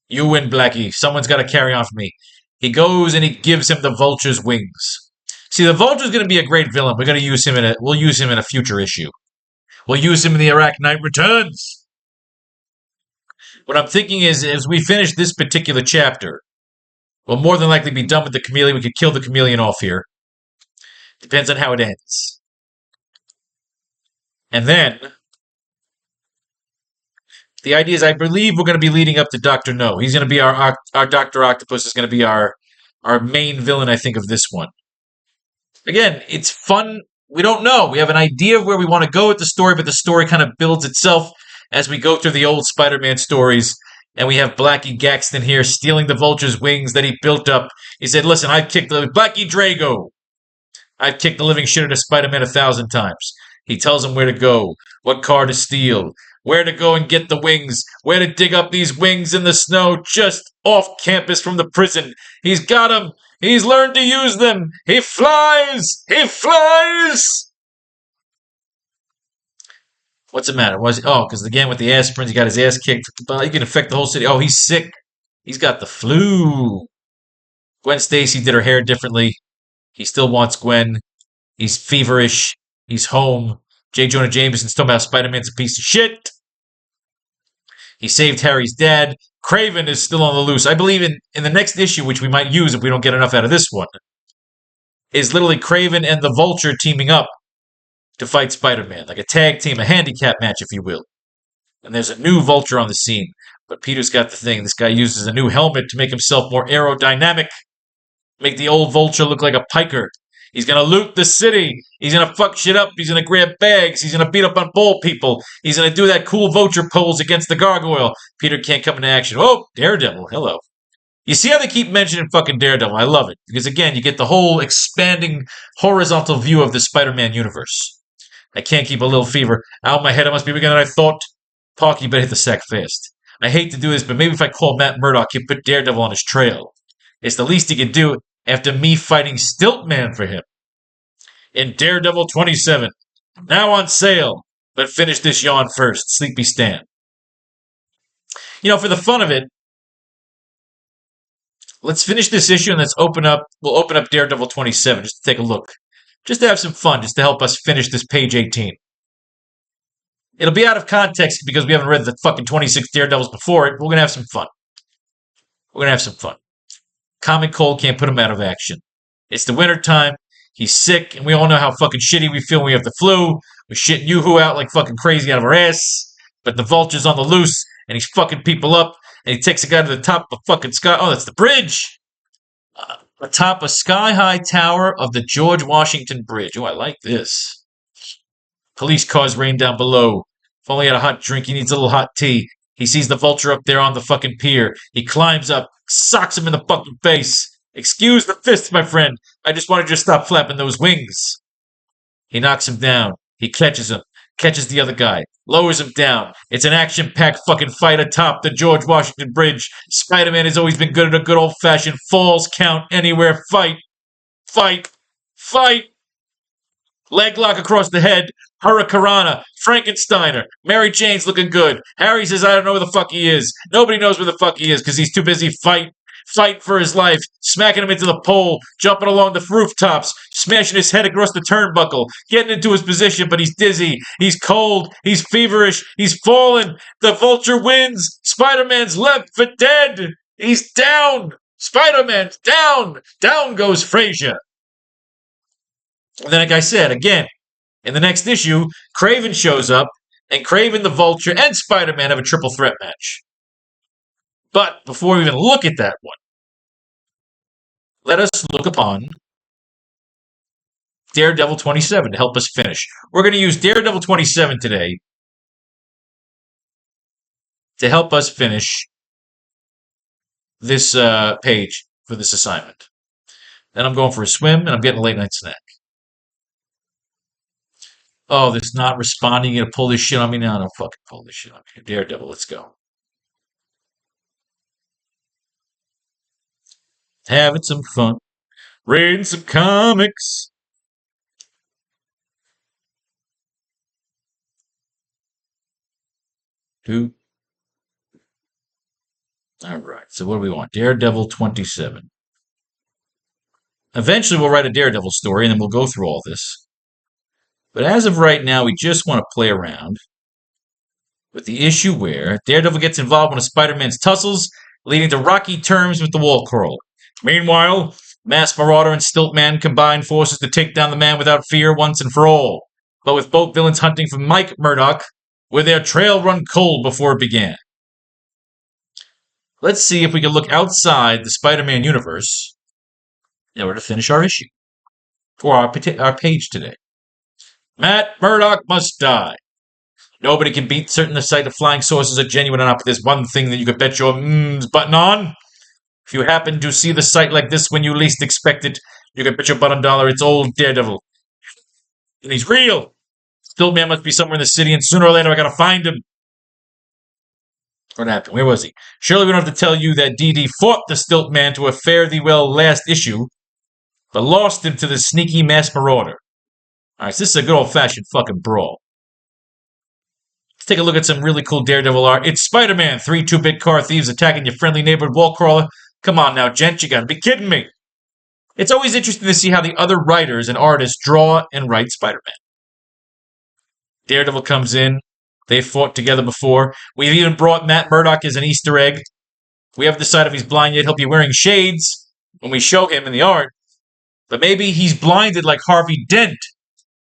You win, Blackie. Someone's got to carry on for me. He goes and he gives him the Vulture's wings. See, the Vulture's going to be a great villain. We're going to use him we'll use him in a future issue. We'll use him in the AracKnight Returns. What I'm thinking is, as we finish this particular chapter, we'll more than likely be done with the Chameleon. We could kill the Chameleon off here. Depends on how it ends. And then, the idea is, I believe we're going to be leading up to Dr. No. He's going to be our Dr. Octopus is going to be our main villain, I think, of this one. Again, it's fun. We don't know. We have an idea of where we want to go with the story, but the story kind of builds itself as we go through the old Spider-Man stories. And we have Blackie Gaxton here stealing the Vulture's wings that he built up. He said, listen, I've kicked Blackie Drago. I've kicked the living shit out of Spider-Man 1,000 times. He tells him where to go, what car to steal, where to go and get the wings, where to dig up these wings in the snow just off campus from the prison. He's got them. He's learned to use them. He flies. He flies. What's the matter? Because again with the aspirins, he got his ass kicked. He can affect the whole city. Oh, he's sick. He's got the flu. Gwen Stacy did her hair differently. He still wants Gwen. He's feverish. He's home. J. Jonah Jameson's talking about Spider-Man's a piece of shit. He saved Harry's dad. Kraven is still on the loose. I believe in the next issue, which we might use if we don't get enough out of this one, is literally Kraven and the Vulture teaming up to fight Spider-Man. Like a tag team, a handicap match, if you will. And there's a new Vulture on the scene. But Peter's got the thing. This guy uses a new helmet to make himself more aerodynamic. Make the old Vulture look like a piker. He's going to loot the city. He's going to fuck shit up. He's going to grab bags. He's going to beat up on bald people. He's going to do that cool Vulture pose against the gargoyle. Peter can't come into action. Oh, Daredevil. Hello. You see how they keep mentioning fucking Daredevil? I love it. Because again, you get the whole expanding horizontal view of the Spider-Man universe. I can't keep a little fever out of my head. I must be bigger than I thought. Parky better hit the sack fast. I hate to do this, but maybe if I call Matt Murdock, he'd put Daredevil on his trail. It's the least he could do after me fighting Stiltman for him. In Daredevil 27. Now on sale. But finish this yawn first. Sleepy Stan. You know, for the fun of it, let's finish this issue and we'll open up Daredevil 27 just to take a look. Just to have some fun, just to help us finish this page 18. It'll be out of context because we haven't read the fucking 26 Daredevils before it. But we're going to have some fun. We're going to have some fun. Common cold can't put him out of action. It's the winter time. He's sick, and we all know how fucking shitty we feel when we have the flu. We're shitting Yoo-hoo out like fucking crazy out of our ass. But the Vulture's on the loose, and he's fucking people up, and he takes a guy to the top of a fucking sky. Oh, that's the bridge! Atop a sky-high tower of the George Washington Bridge. Oh, I like this. Police cars rain down below. If only he had a hot drink, he needs a little hot tea. He sees the Vulture up there on the fucking pier. He climbs up, socks him in the fucking face. Excuse the fist, my friend. I just wanted you to stop flapping those wings. He knocks him down. He catches him. Catches the other guy. Lowers him down. It's an action-packed fucking fight atop the George Washington Bridge. Spider-Man has always been good at a good old-fashioned falls count anywhere fight. Fight. Fight. Leg lock across the head. Hurricanrana. Frankensteiner. Mary Jane's looking good. Harry says, I don't know where the fuck he is. Nobody knows where the fuck he is because he's too busy fighting for his life, smacking him into the pole, jumping along the rooftops, smashing his head across the turnbuckle, getting into his position, but he's dizzy, he's cold, he's feverish, he's fallen. The Vulture wins. Spider-Man's left for dead. He's down. Spider-Man's down. Down goes Frazier. And then, like I said, again, in the next issue, Kraven shows up, and Kraven, the Vulture, and Spider-Man have a triple threat match. But before we even look at that one, let us look upon Daredevil 27 to help us finish. We're going to use Daredevil 27 today to help us finish this page for this assignment. Then I'm going for a swim, and I'm getting a late night snack. Oh, this not responding. You gonna pull this shit on me now? Don't fucking pull this shit on me. Daredevil, let's go. Having some fun. Reading some comics. All right, so what do we want? Daredevil 27. Eventually, we'll write a Daredevil story, and then we'll go through all this. But as of right now, we just want to play around with the issue where Daredevil gets involved in one of Spider-Man's tussles, leading to rocky terms with the Wall Crawler. Meanwhile, Masked Marauder and Stiltman combine forces to take down the Man Without Fear once and for all, but with both villains hunting for Mike Murdock, with their trail run cold before it began. Let's see if we can look outside the Spider-Man universe in order to finish our issue, or our page today. Matt Murdock must die. Nobody can beat certain the sight of flying saucers are genuine enough, but there's one thing that you could bet your button on. If you happen to see the sight like this when you least expect it, you can bet your button dollar it's old Daredevil. And he's real. Stiltman must be somewhere in the city, and sooner or later I gotta find him. What happened? Where was he? Surely we don't have to tell you that DD fought the Stiltman to a fare-thee-well last issue, but lost him to the sneaky Masked Marauder. Alright, so this is a good old-fashioned fucking brawl. Let's take a look at some really cool Daredevil art. It's Spider-Man, 3 2-bit car thieves attacking your friendly neighborhood wall crawler. Come on now, gent, you gotta be kidding me. It's always interesting to see how the other writers and artists draw and write Spider-Man. Daredevil comes in. They fought together before. We've even brought Matt Murdock as an Easter egg. We haven't decided if he's blind yet. He'll be wearing shades when we show him in the art. But maybe he's blinded like Harvey Dent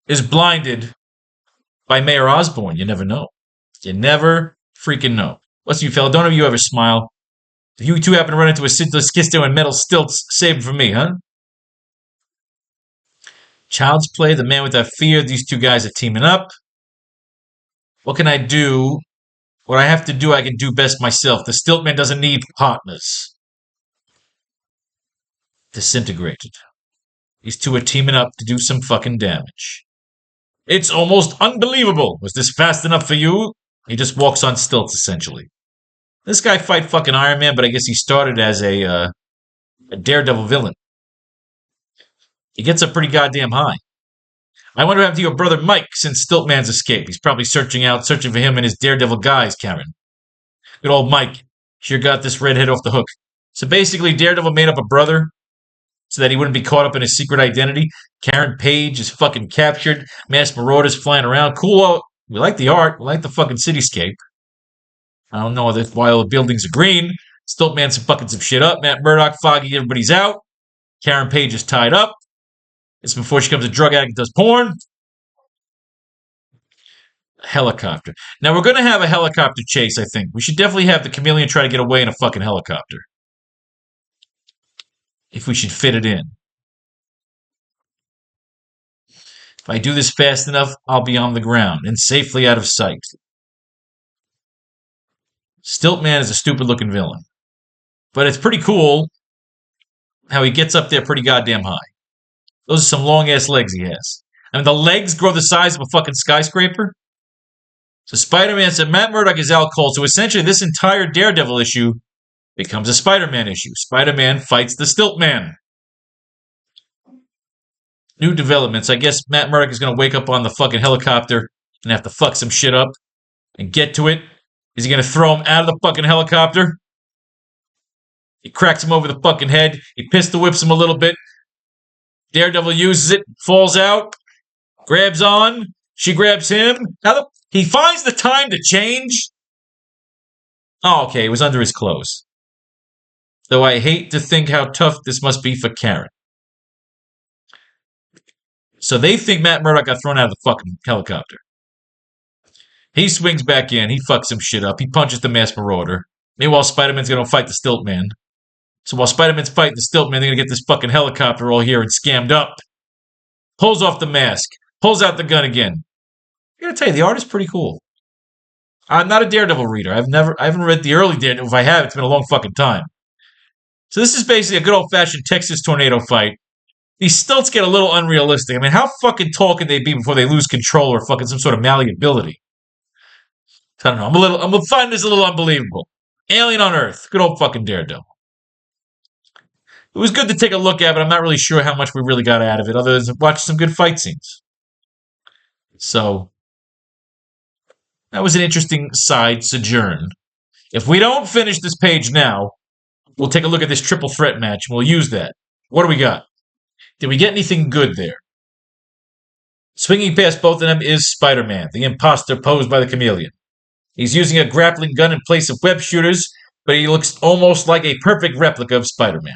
is blinded by Mayor Osborn. You never know. You never freaking know. What's you, fella? Don't you ever smile. If you two happen to run into a Sidla Skisto and metal stilts, save it for me, huh? Child's Play, The Man Without Fear. These two guys are teaming up. What can I do? What I have to do, I can do best myself. The Stiltman doesn't need partners. Disintegrated. These two are teaming up to do some fucking damage. It's almost unbelievable. Was this fast enough for you? He just walks on stilts, essentially. This guy fight fucking Iron Man, but I guess he started as a Daredevil villain. He gets up pretty goddamn high. I wonder what happened to your brother Mike since Stiltman's escape. He's probably searching for him and his Daredevil guys, Karen. Good old Mike. Sure got this redhead off the hook. So basically, Daredevil made up a brother so that he wouldn't be caught up in his secret identity. Karen Page is fucking captured. Masked Marauders flying around. Cool. We like the art. We like the fucking cityscape. I don't know why all the buildings are green. Stiltman's fucking some shit up. Matt Murdock, Foggy, everybody's out. Karen Page is tied up. It's before she becomes a drug addict and does porn. A helicopter. Now, we're going to have a helicopter chase, I think. We should definitely have the Chameleon try to get away in a fucking helicopter. If we should fit it in. If I do this fast enough, I'll be on the ground and safely out of sight. Stiltman is a stupid-looking villain. But it's pretty cool how he gets up there pretty goddamn high. Those are some long-ass legs he has. I mean, the legs grow the size of a fucking skyscraper. So Spider-Man said Matt Murdock is out cold. So essentially, this entire Daredevil issue becomes a Spider-Man issue. Spider-Man fights the Stiltman. New developments. I guess Matt Murdock is going to wake up on the fucking helicopter and have to fuck some shit up and get to it. Is he going to throw him out of the fucking helicopter? He cracks him over the fucking head. He pistol whips him a little bit. Daredevil uses it, falls out, grabs on. She grabs him. He finds the time to change. Oh, okay. It was under his clothes. Though I hate to think how tough this must be for Karen. So they think Matt Murdock got thrown out of the fucking helicopter. He swings back in. He fucks some shit up. He punches the masked marauder. Meanwhile, Spider-Man's going to fight the stilt man. So while Spider-Man's fighting the stilt man, they're going to get this fucking helicopter all here and scammed up. Pulls off the mask. Pulls out the gun again. I gotta tell you, the art is pretty cool. I'm not a Daredevil reader. I haven't read the early Daredevil. If I have, it's been a long fucking time. So this is basically a good old-fashioned Texas tornado fight. These stilts get a little unrealistic. I mean, how fucking tall can they be before they lose control or fucking some sort of malleability? I don't know. I'm finding this a little unbelievable. Alien on Earth. Good old fucking Daredevil. It was good to take a look at, but I'm not really sure how much we really got out of it, other than watch some good fight scenes. So, that was an interesting side sojourn. If we don't finish this page now, we'll take a look at this triple threat match, and we'll use that. What do we got? Did we get anything good there? Swinging past both of them is Spider-Man, the imposter posed by the chameleon. He's using a grappling gun in place of web shooters, but he looks almost like a perfect replica of Spider-Man.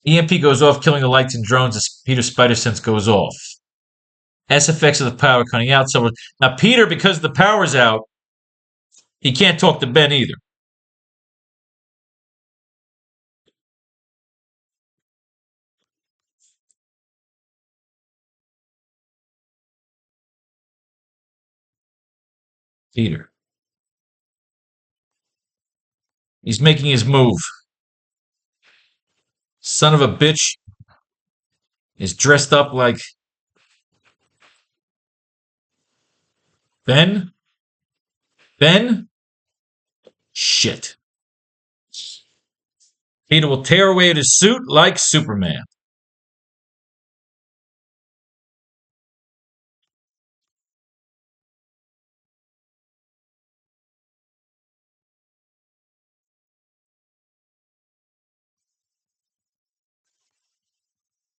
EMP goes off, killing the lights and drones as Peter's spider sense goes off. S effects of the power cutting out. So now Peter, because the power's out, he can't talk to Ben either. Peter. He's making his move. Son of a bitch is dressed up like Ben? Ben? Shit. Peter will tear away at his suit like Superman.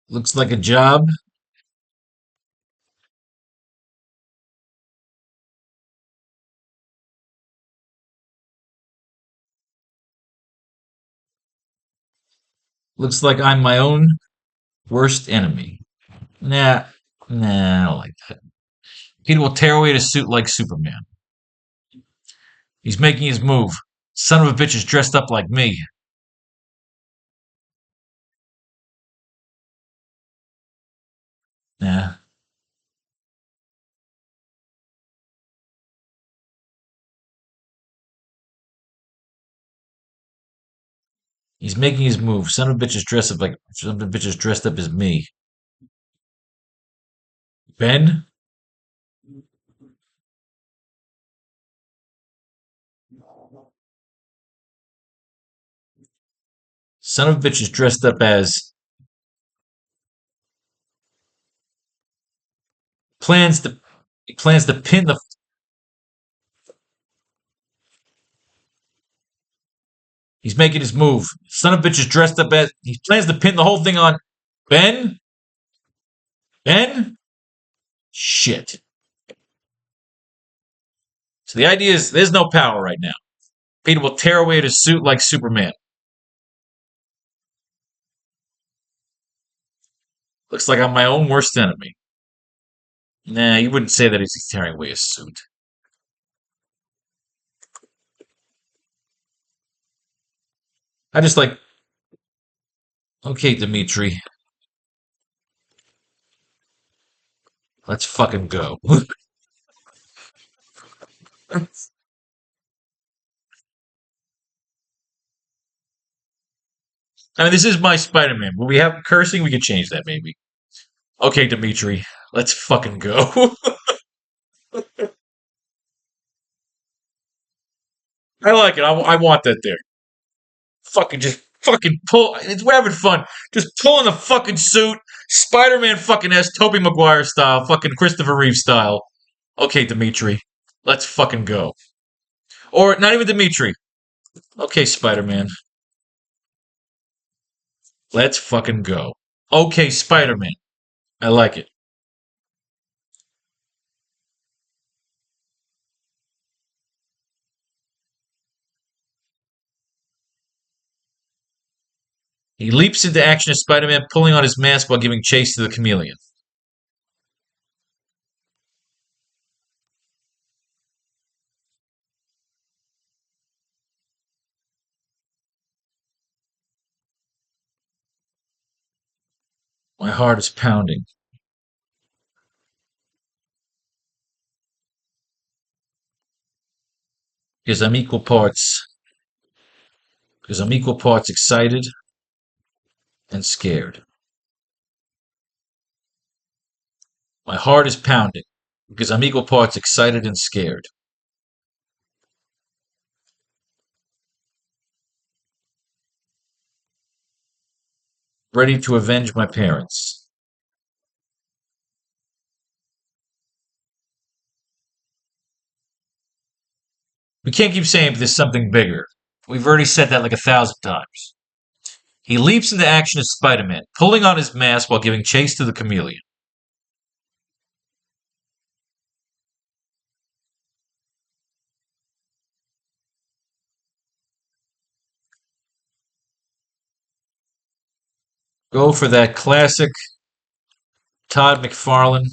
Looks like a job. Looks like I'm my own worst enemy. Nah, I don't like that. Peter will tear away at his suit like Superman. He's making his move. Son of a bitch is dressed up like me. Nah. He's making his move. Son of a bitch is dressed up as me. Ben? Son of a bitch is dressed up as plans to plans to pin the he's making his move. Son of a bitch is dressed up as he plans to pin the whole thing on Ben? Ben? Shit. So the idea is there's no power right now. Peter will tear away at his suit like Superman. Looks like I'm my own worst enemy. Nah, you wouldn't say that he's tearing away his suit. I just like, okay, Dimitri, let's fucking go. I mean, this is my Spider-Man. Will we have cursing? We could change that maybe. Okay, Dimitri, Let's fucking go. I like it. I want that there. Fucking just fucking pull. We're having fun. Just pull in the fucking suit. Spider-Man fucking has Tobey Maguire style. Fucking Christopher Reeve style. Okay, Dimitri. Let's fucking go. Or not even Dimitri. Okay, Spider-Man. Let's fucking go. Okay, Spider-Man. I like it. He leaps into action as Spider-Man, pulling on his mask while giving chase to the chameleon. My heart is pounding because I'm equal parts excited and scared. My heart is pounding because I'm equal parts excited and scared. Ready to avenge my parents. We can't keep saying there's something bigger. We've already said that like 1,000 times. He leaps into action as Spider-Man, pulling on his mask while giving chase to the chameleon. Go for that classic Todd McFarlane,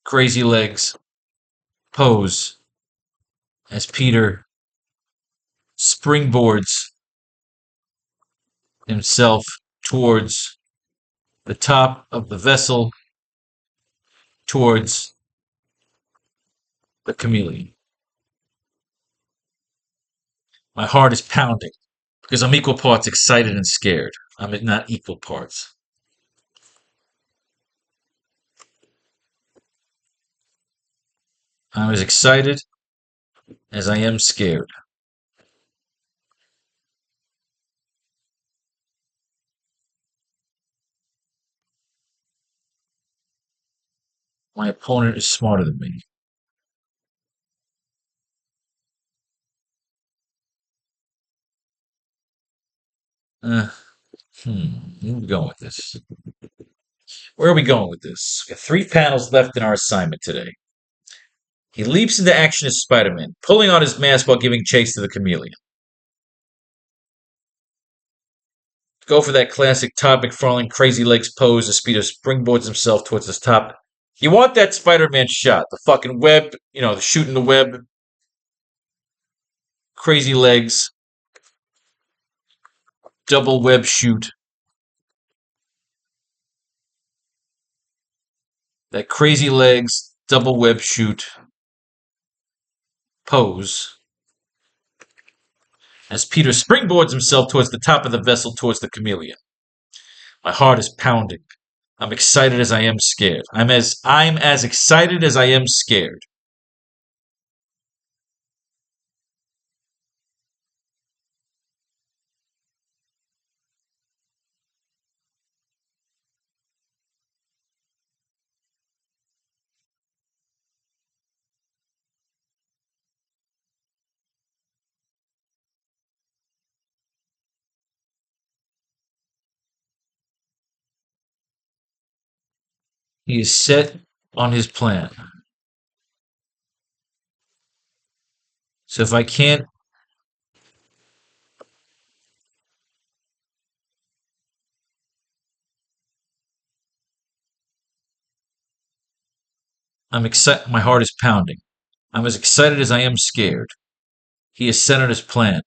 crazy legs pose as Peter springboards himself towards the top of the vessel, towards the chameleon. My heart is pounding because I'm equal parts excited and scared. I'm not equal parts. I'm as excited as I am scared. My opponent is smarter than me. Uh, Where are we going with this? Where are we going with this? We got 3 panels left in our assignment today. He leaps into action as Spider-Man, pulling on his mask while giving chase to the chameleon. Go for that classic Todd McFarlane crazy legs pose as Peter springboards himself towards the top. You want that Spider-Man shot. The fucking web, the shooting the web, crazy legs, double web shoot. That crazy legs, double web shoot pose as Peter springboards himself towards the top of the vessel towards the chameleon. My heart is pounding. I'm excited as I am scared. I'm as excited as I am scared. He is set on his plan. So if I can't, I'm excited. My heart is pounding. I'm as excited as I am scared. He is set on his plan.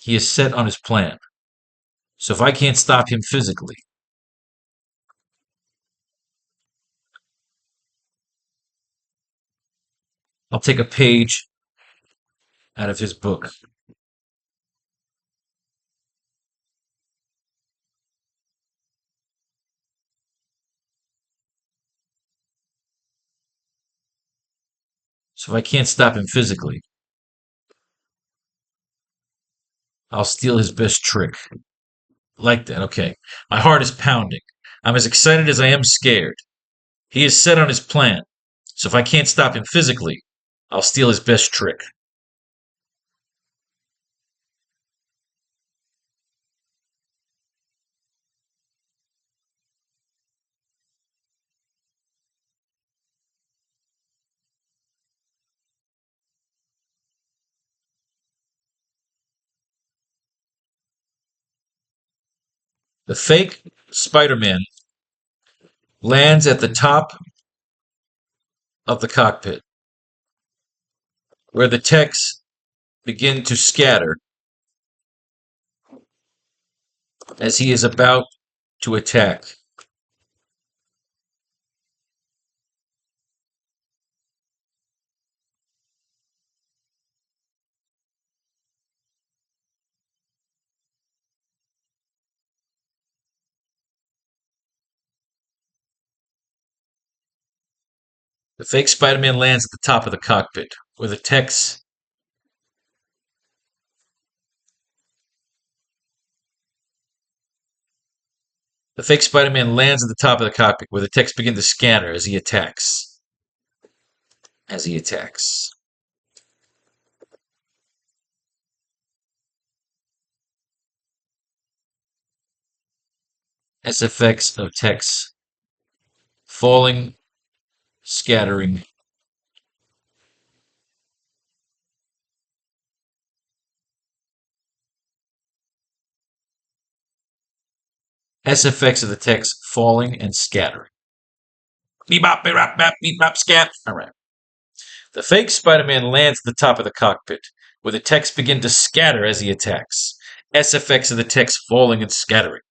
He is set on his plan. So if I can't stop him physically, I'll take a page out of his book. So if I can't stop him physically, I'll steal his best trick. Like that, okay. My heart is pounding. I'm as excited as I am scared. He is set on his plan. So if I can't stop him physically, I'll steal his best trick. The fake Spider-Man lands at the top of the cockpit, where the techs begin to scatter as he is about to attack. The fake Spider-Man lands at the top of the cockpit, where the techs The fake Spider-Man lands at the top of the cockpit, where the techs begin to scatter as he attacks. As he attacks. SFX of techs falling, scattering. SFX of the techs falling and scattering. Beep bop, beep bop, scat. All right. The fake Spider-Man lands at the top of the cockpit, where the techs begin to scatter as he attacks. SFX of the techs falling and scattering.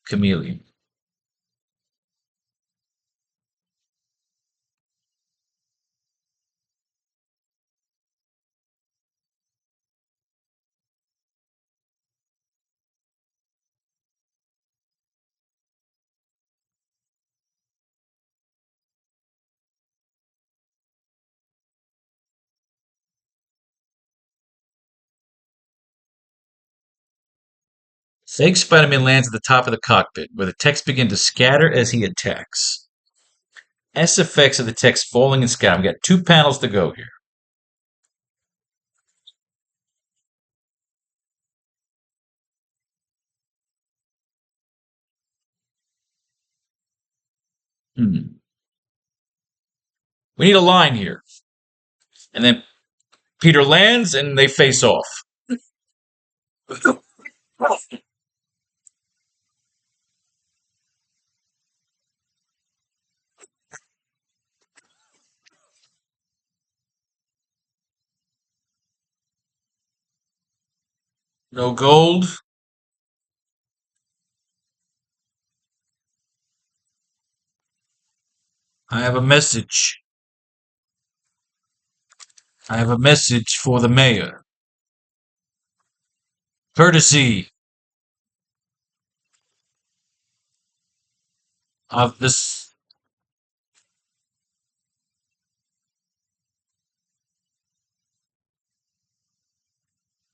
Chameleon. Fake Spider-Man lands at the top of the cockpit, where the techs begin to scatter as he attacks. SFX of the text falling and scattering. We got 2 panels to go here. We need a line here. And then Peter lands and they face off. No gold. I have a message. I have a message for the mayor. Courtesy of this.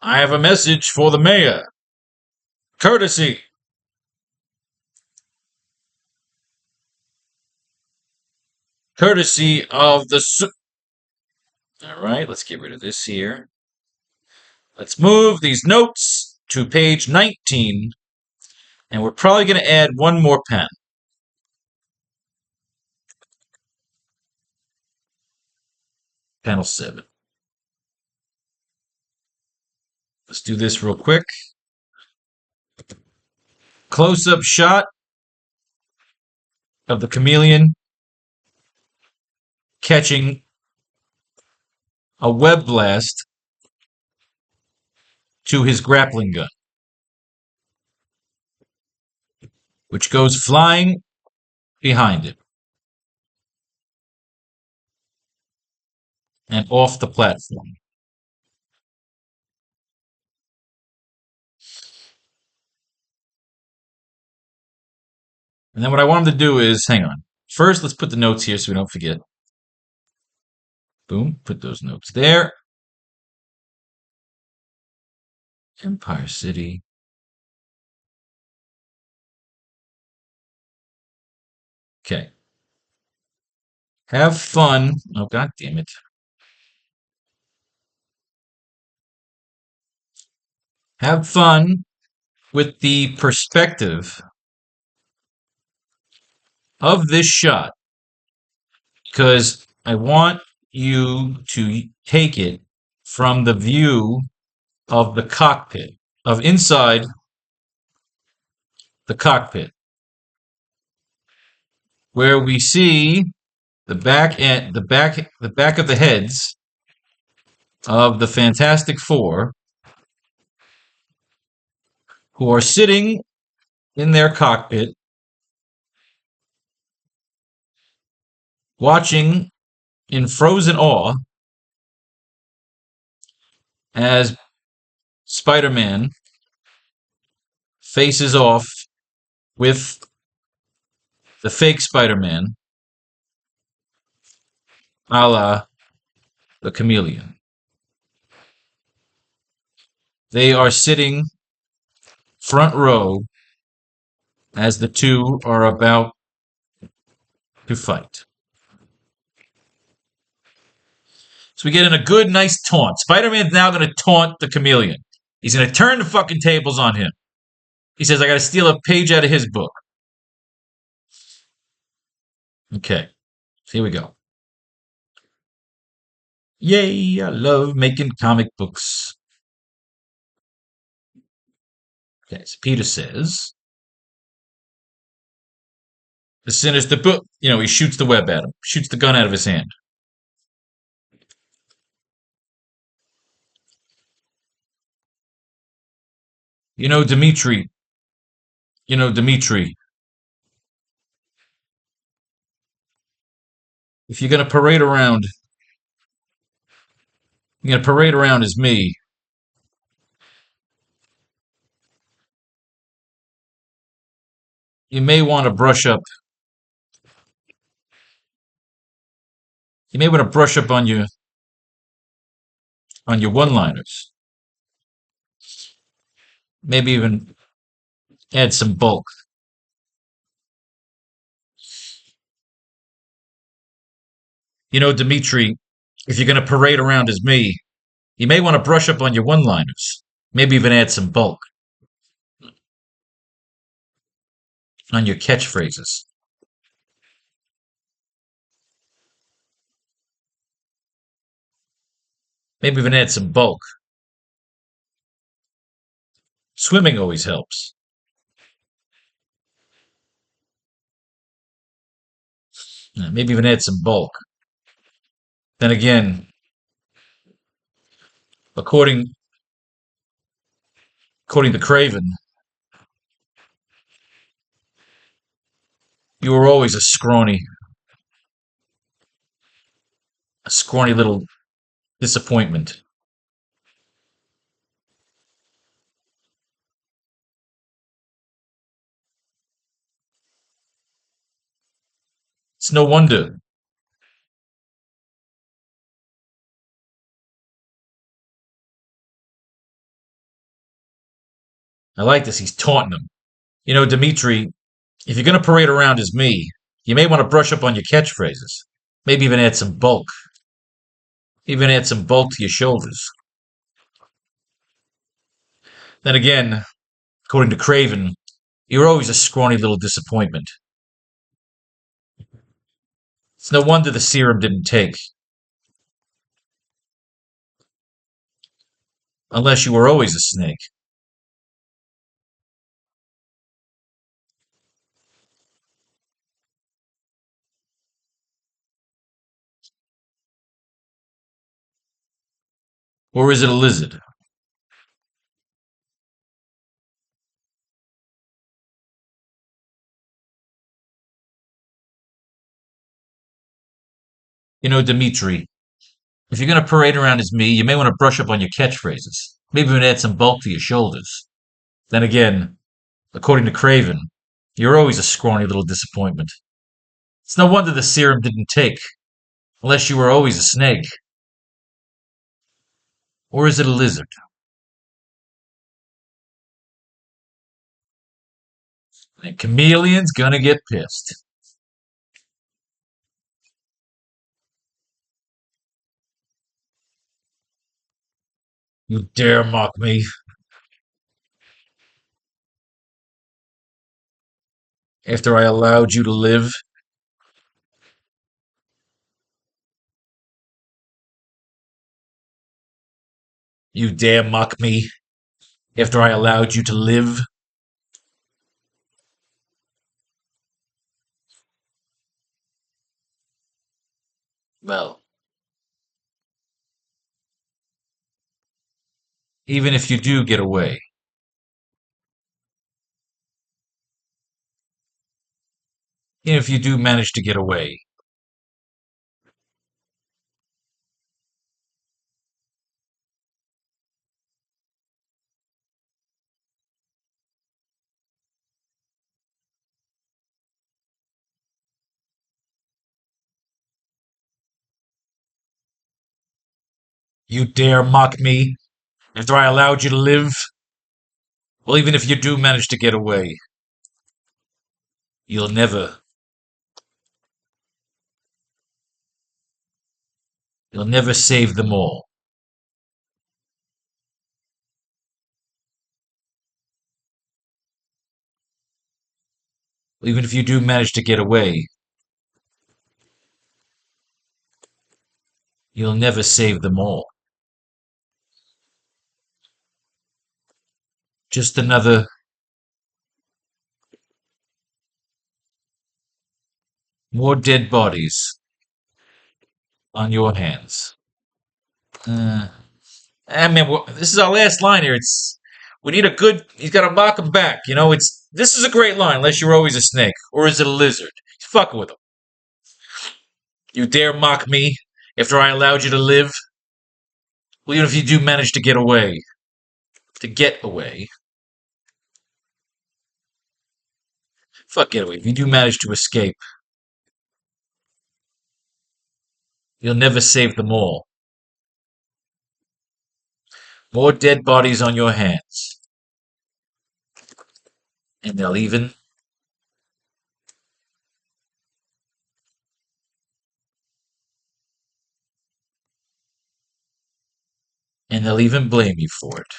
I have a message for the mayor. Courtesy. Courtesy of the. All right, let's get rid of this here. Let's move these notes to page 19. And we're probably going to add one more pen. Panel 7. Let's do this real quick. Close-up shot of the chameleon catching a web blast to his grappling gun, which goes flying behind it and off the platform. And then what I want him to do is, hang on. First, let's put the notes here so we don't forget. Boom, put those notes there. Empire City. Okay. Have fun. Oh, god damn it. Have fun with the perspective of this shot because I want you to take it from the view of the cockpit, of inside the cockpit, where we see the back of the heads of the Fantastic Four who are sitting in their cockpit watching in frozen awe as Spider-Man faces off with the fake Spider-Man, a la the Chameleon. They are sitting front row as the two are about to fight. So we get in a good, nice taunt. Spider-Man's now going to taunt the Chameleon. He's going to turn the fucking tables on him. He says, I got to steal a page out of his book. Okay, so here we go. Yay, I love making comic books. Okay, so Peter says, the sinister book, he shoots the web at him, shoots the gun out of his hand. You know, Dimitri, Dimitri, if you're going to parade around as me, you may want to brush up. You may want to brush up on your one-liners. Maybe even add some bulk. You know, Dimitri, if you're going to parade around as me, you may want to brush up on your one-liners. Maybe even add some bulk on your catchphrases. Maybe even add some bulk. Swimming always helps. Maybe even add some bulk. Then again, according according to Craven, you were always a scrawny little disappointment. It's no wonder. I like this. He's taunting him. You know, Dimitri, if you're going to parade around as me, you may want to brush up on your catchphrases. Maybe even add some bulk. Even add some bulk to your shoulders. Then again, according to Craven, you're always a scrawny little disappointment. It's no wonder the serum didn't take. Unless you were always a snake. Or is it a lizard? Dimitri, if you're going to parade around as me, you may want to brush up on your catchphrases. Maybe even add some bulk to your shoulders. Then again, according to Craven, you're always a scrawny little disappointment. It's no wonder the serum didn't take, unless you were always a snake. Or is it a lizard? And Chameleon's gonna get pissed. You dare mock me after I allowed you to live? You dare mock me after I allowed you to live? Well, even if you do get away, even if you do manage to get away, you dare mock me after I allowed you to live? Well, even if you do manage to get away, you'll never save them all. Even if you do manage to get away, you'll never save them all. Just another more dead bodies on your hands. Uh, I mean, this is our last line here. We need a good. He's got to mock him back. This is a great line. Unless you're always a snake, or is it a lizard? He's fucking with him. You dare mock me after I allowed you to live? Well, even if you do manage to get away, fuck get away. If you do manage to escape, you'll never save them all. More dead bodies on your hands, and they'll even blame you for it.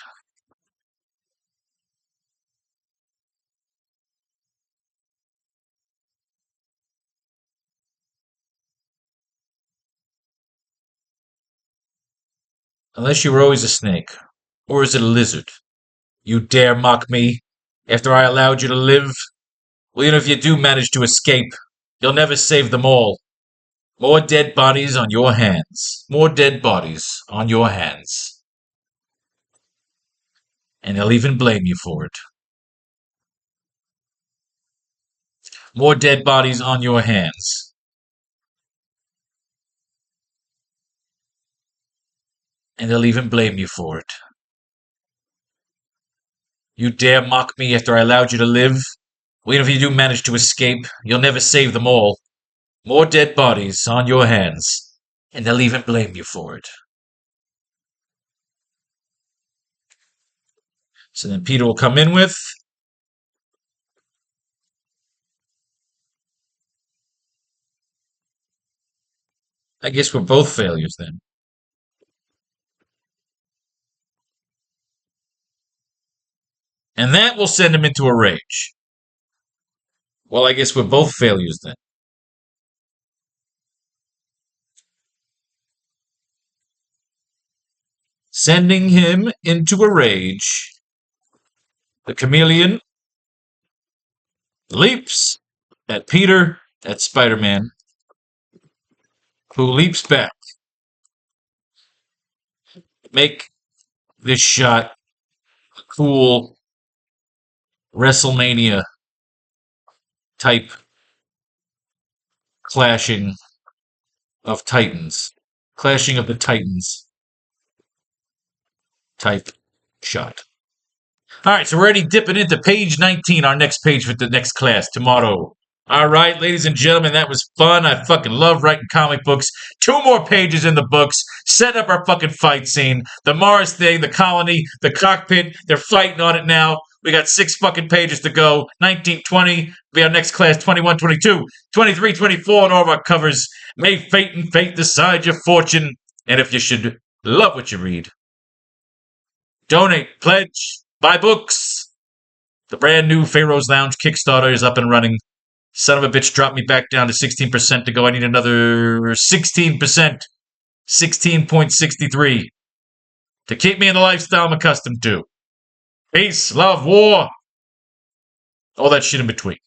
Unless you were always a snake, or is it a lizard? You dare mock me after I allowed you to live? Well, even if you do manage to escape, you'll never save them all. More dead bodies on your hands. More dead bodies on your hands. And they'll even blame you for it. More dead bodies on your hands. And they'll even blame you for it. You dare mock me after I allowed you to live? Well, even if you do manage to escape, you'll never save them all. More dead bodies on your hands. And they'll even blame you for it. So then Peter will come in with, I guess we're both failures then. And that will send him into a rage. Well, I guess we're both failures then. Sending him into a rage, the chameleon leaps at Peter, at Spider-Man, who leaps back. Make this shot a cool WrestleMania type clashing of Titans. Clashing of the Titans. Type shot. All right, so we're already dipping into page 19, our next page for the next class tomorrow. All right, ladies and gentlemen, that was fun. I fucking love writing comic books. 2 more pages in the books. Set up our fucking fight scene. The Mars thing, the colony, the cockpit. They're fighting on it now. We got 6 fucking pages to go. 19, 20. Be our next class. 21, 22, 23, 24, and all of our covers. May fate and fate decide your fortune. And if you should love what you read, donate, pledge, buy books. The brand new Faro's Lounge Kickstarter is up and running. Son of a bitch dropped me back down to 16% to go. I need another 16%. 16.63 to keep me in the lifestyle I'm accustomed to. Peace, love, war, all that shit in between.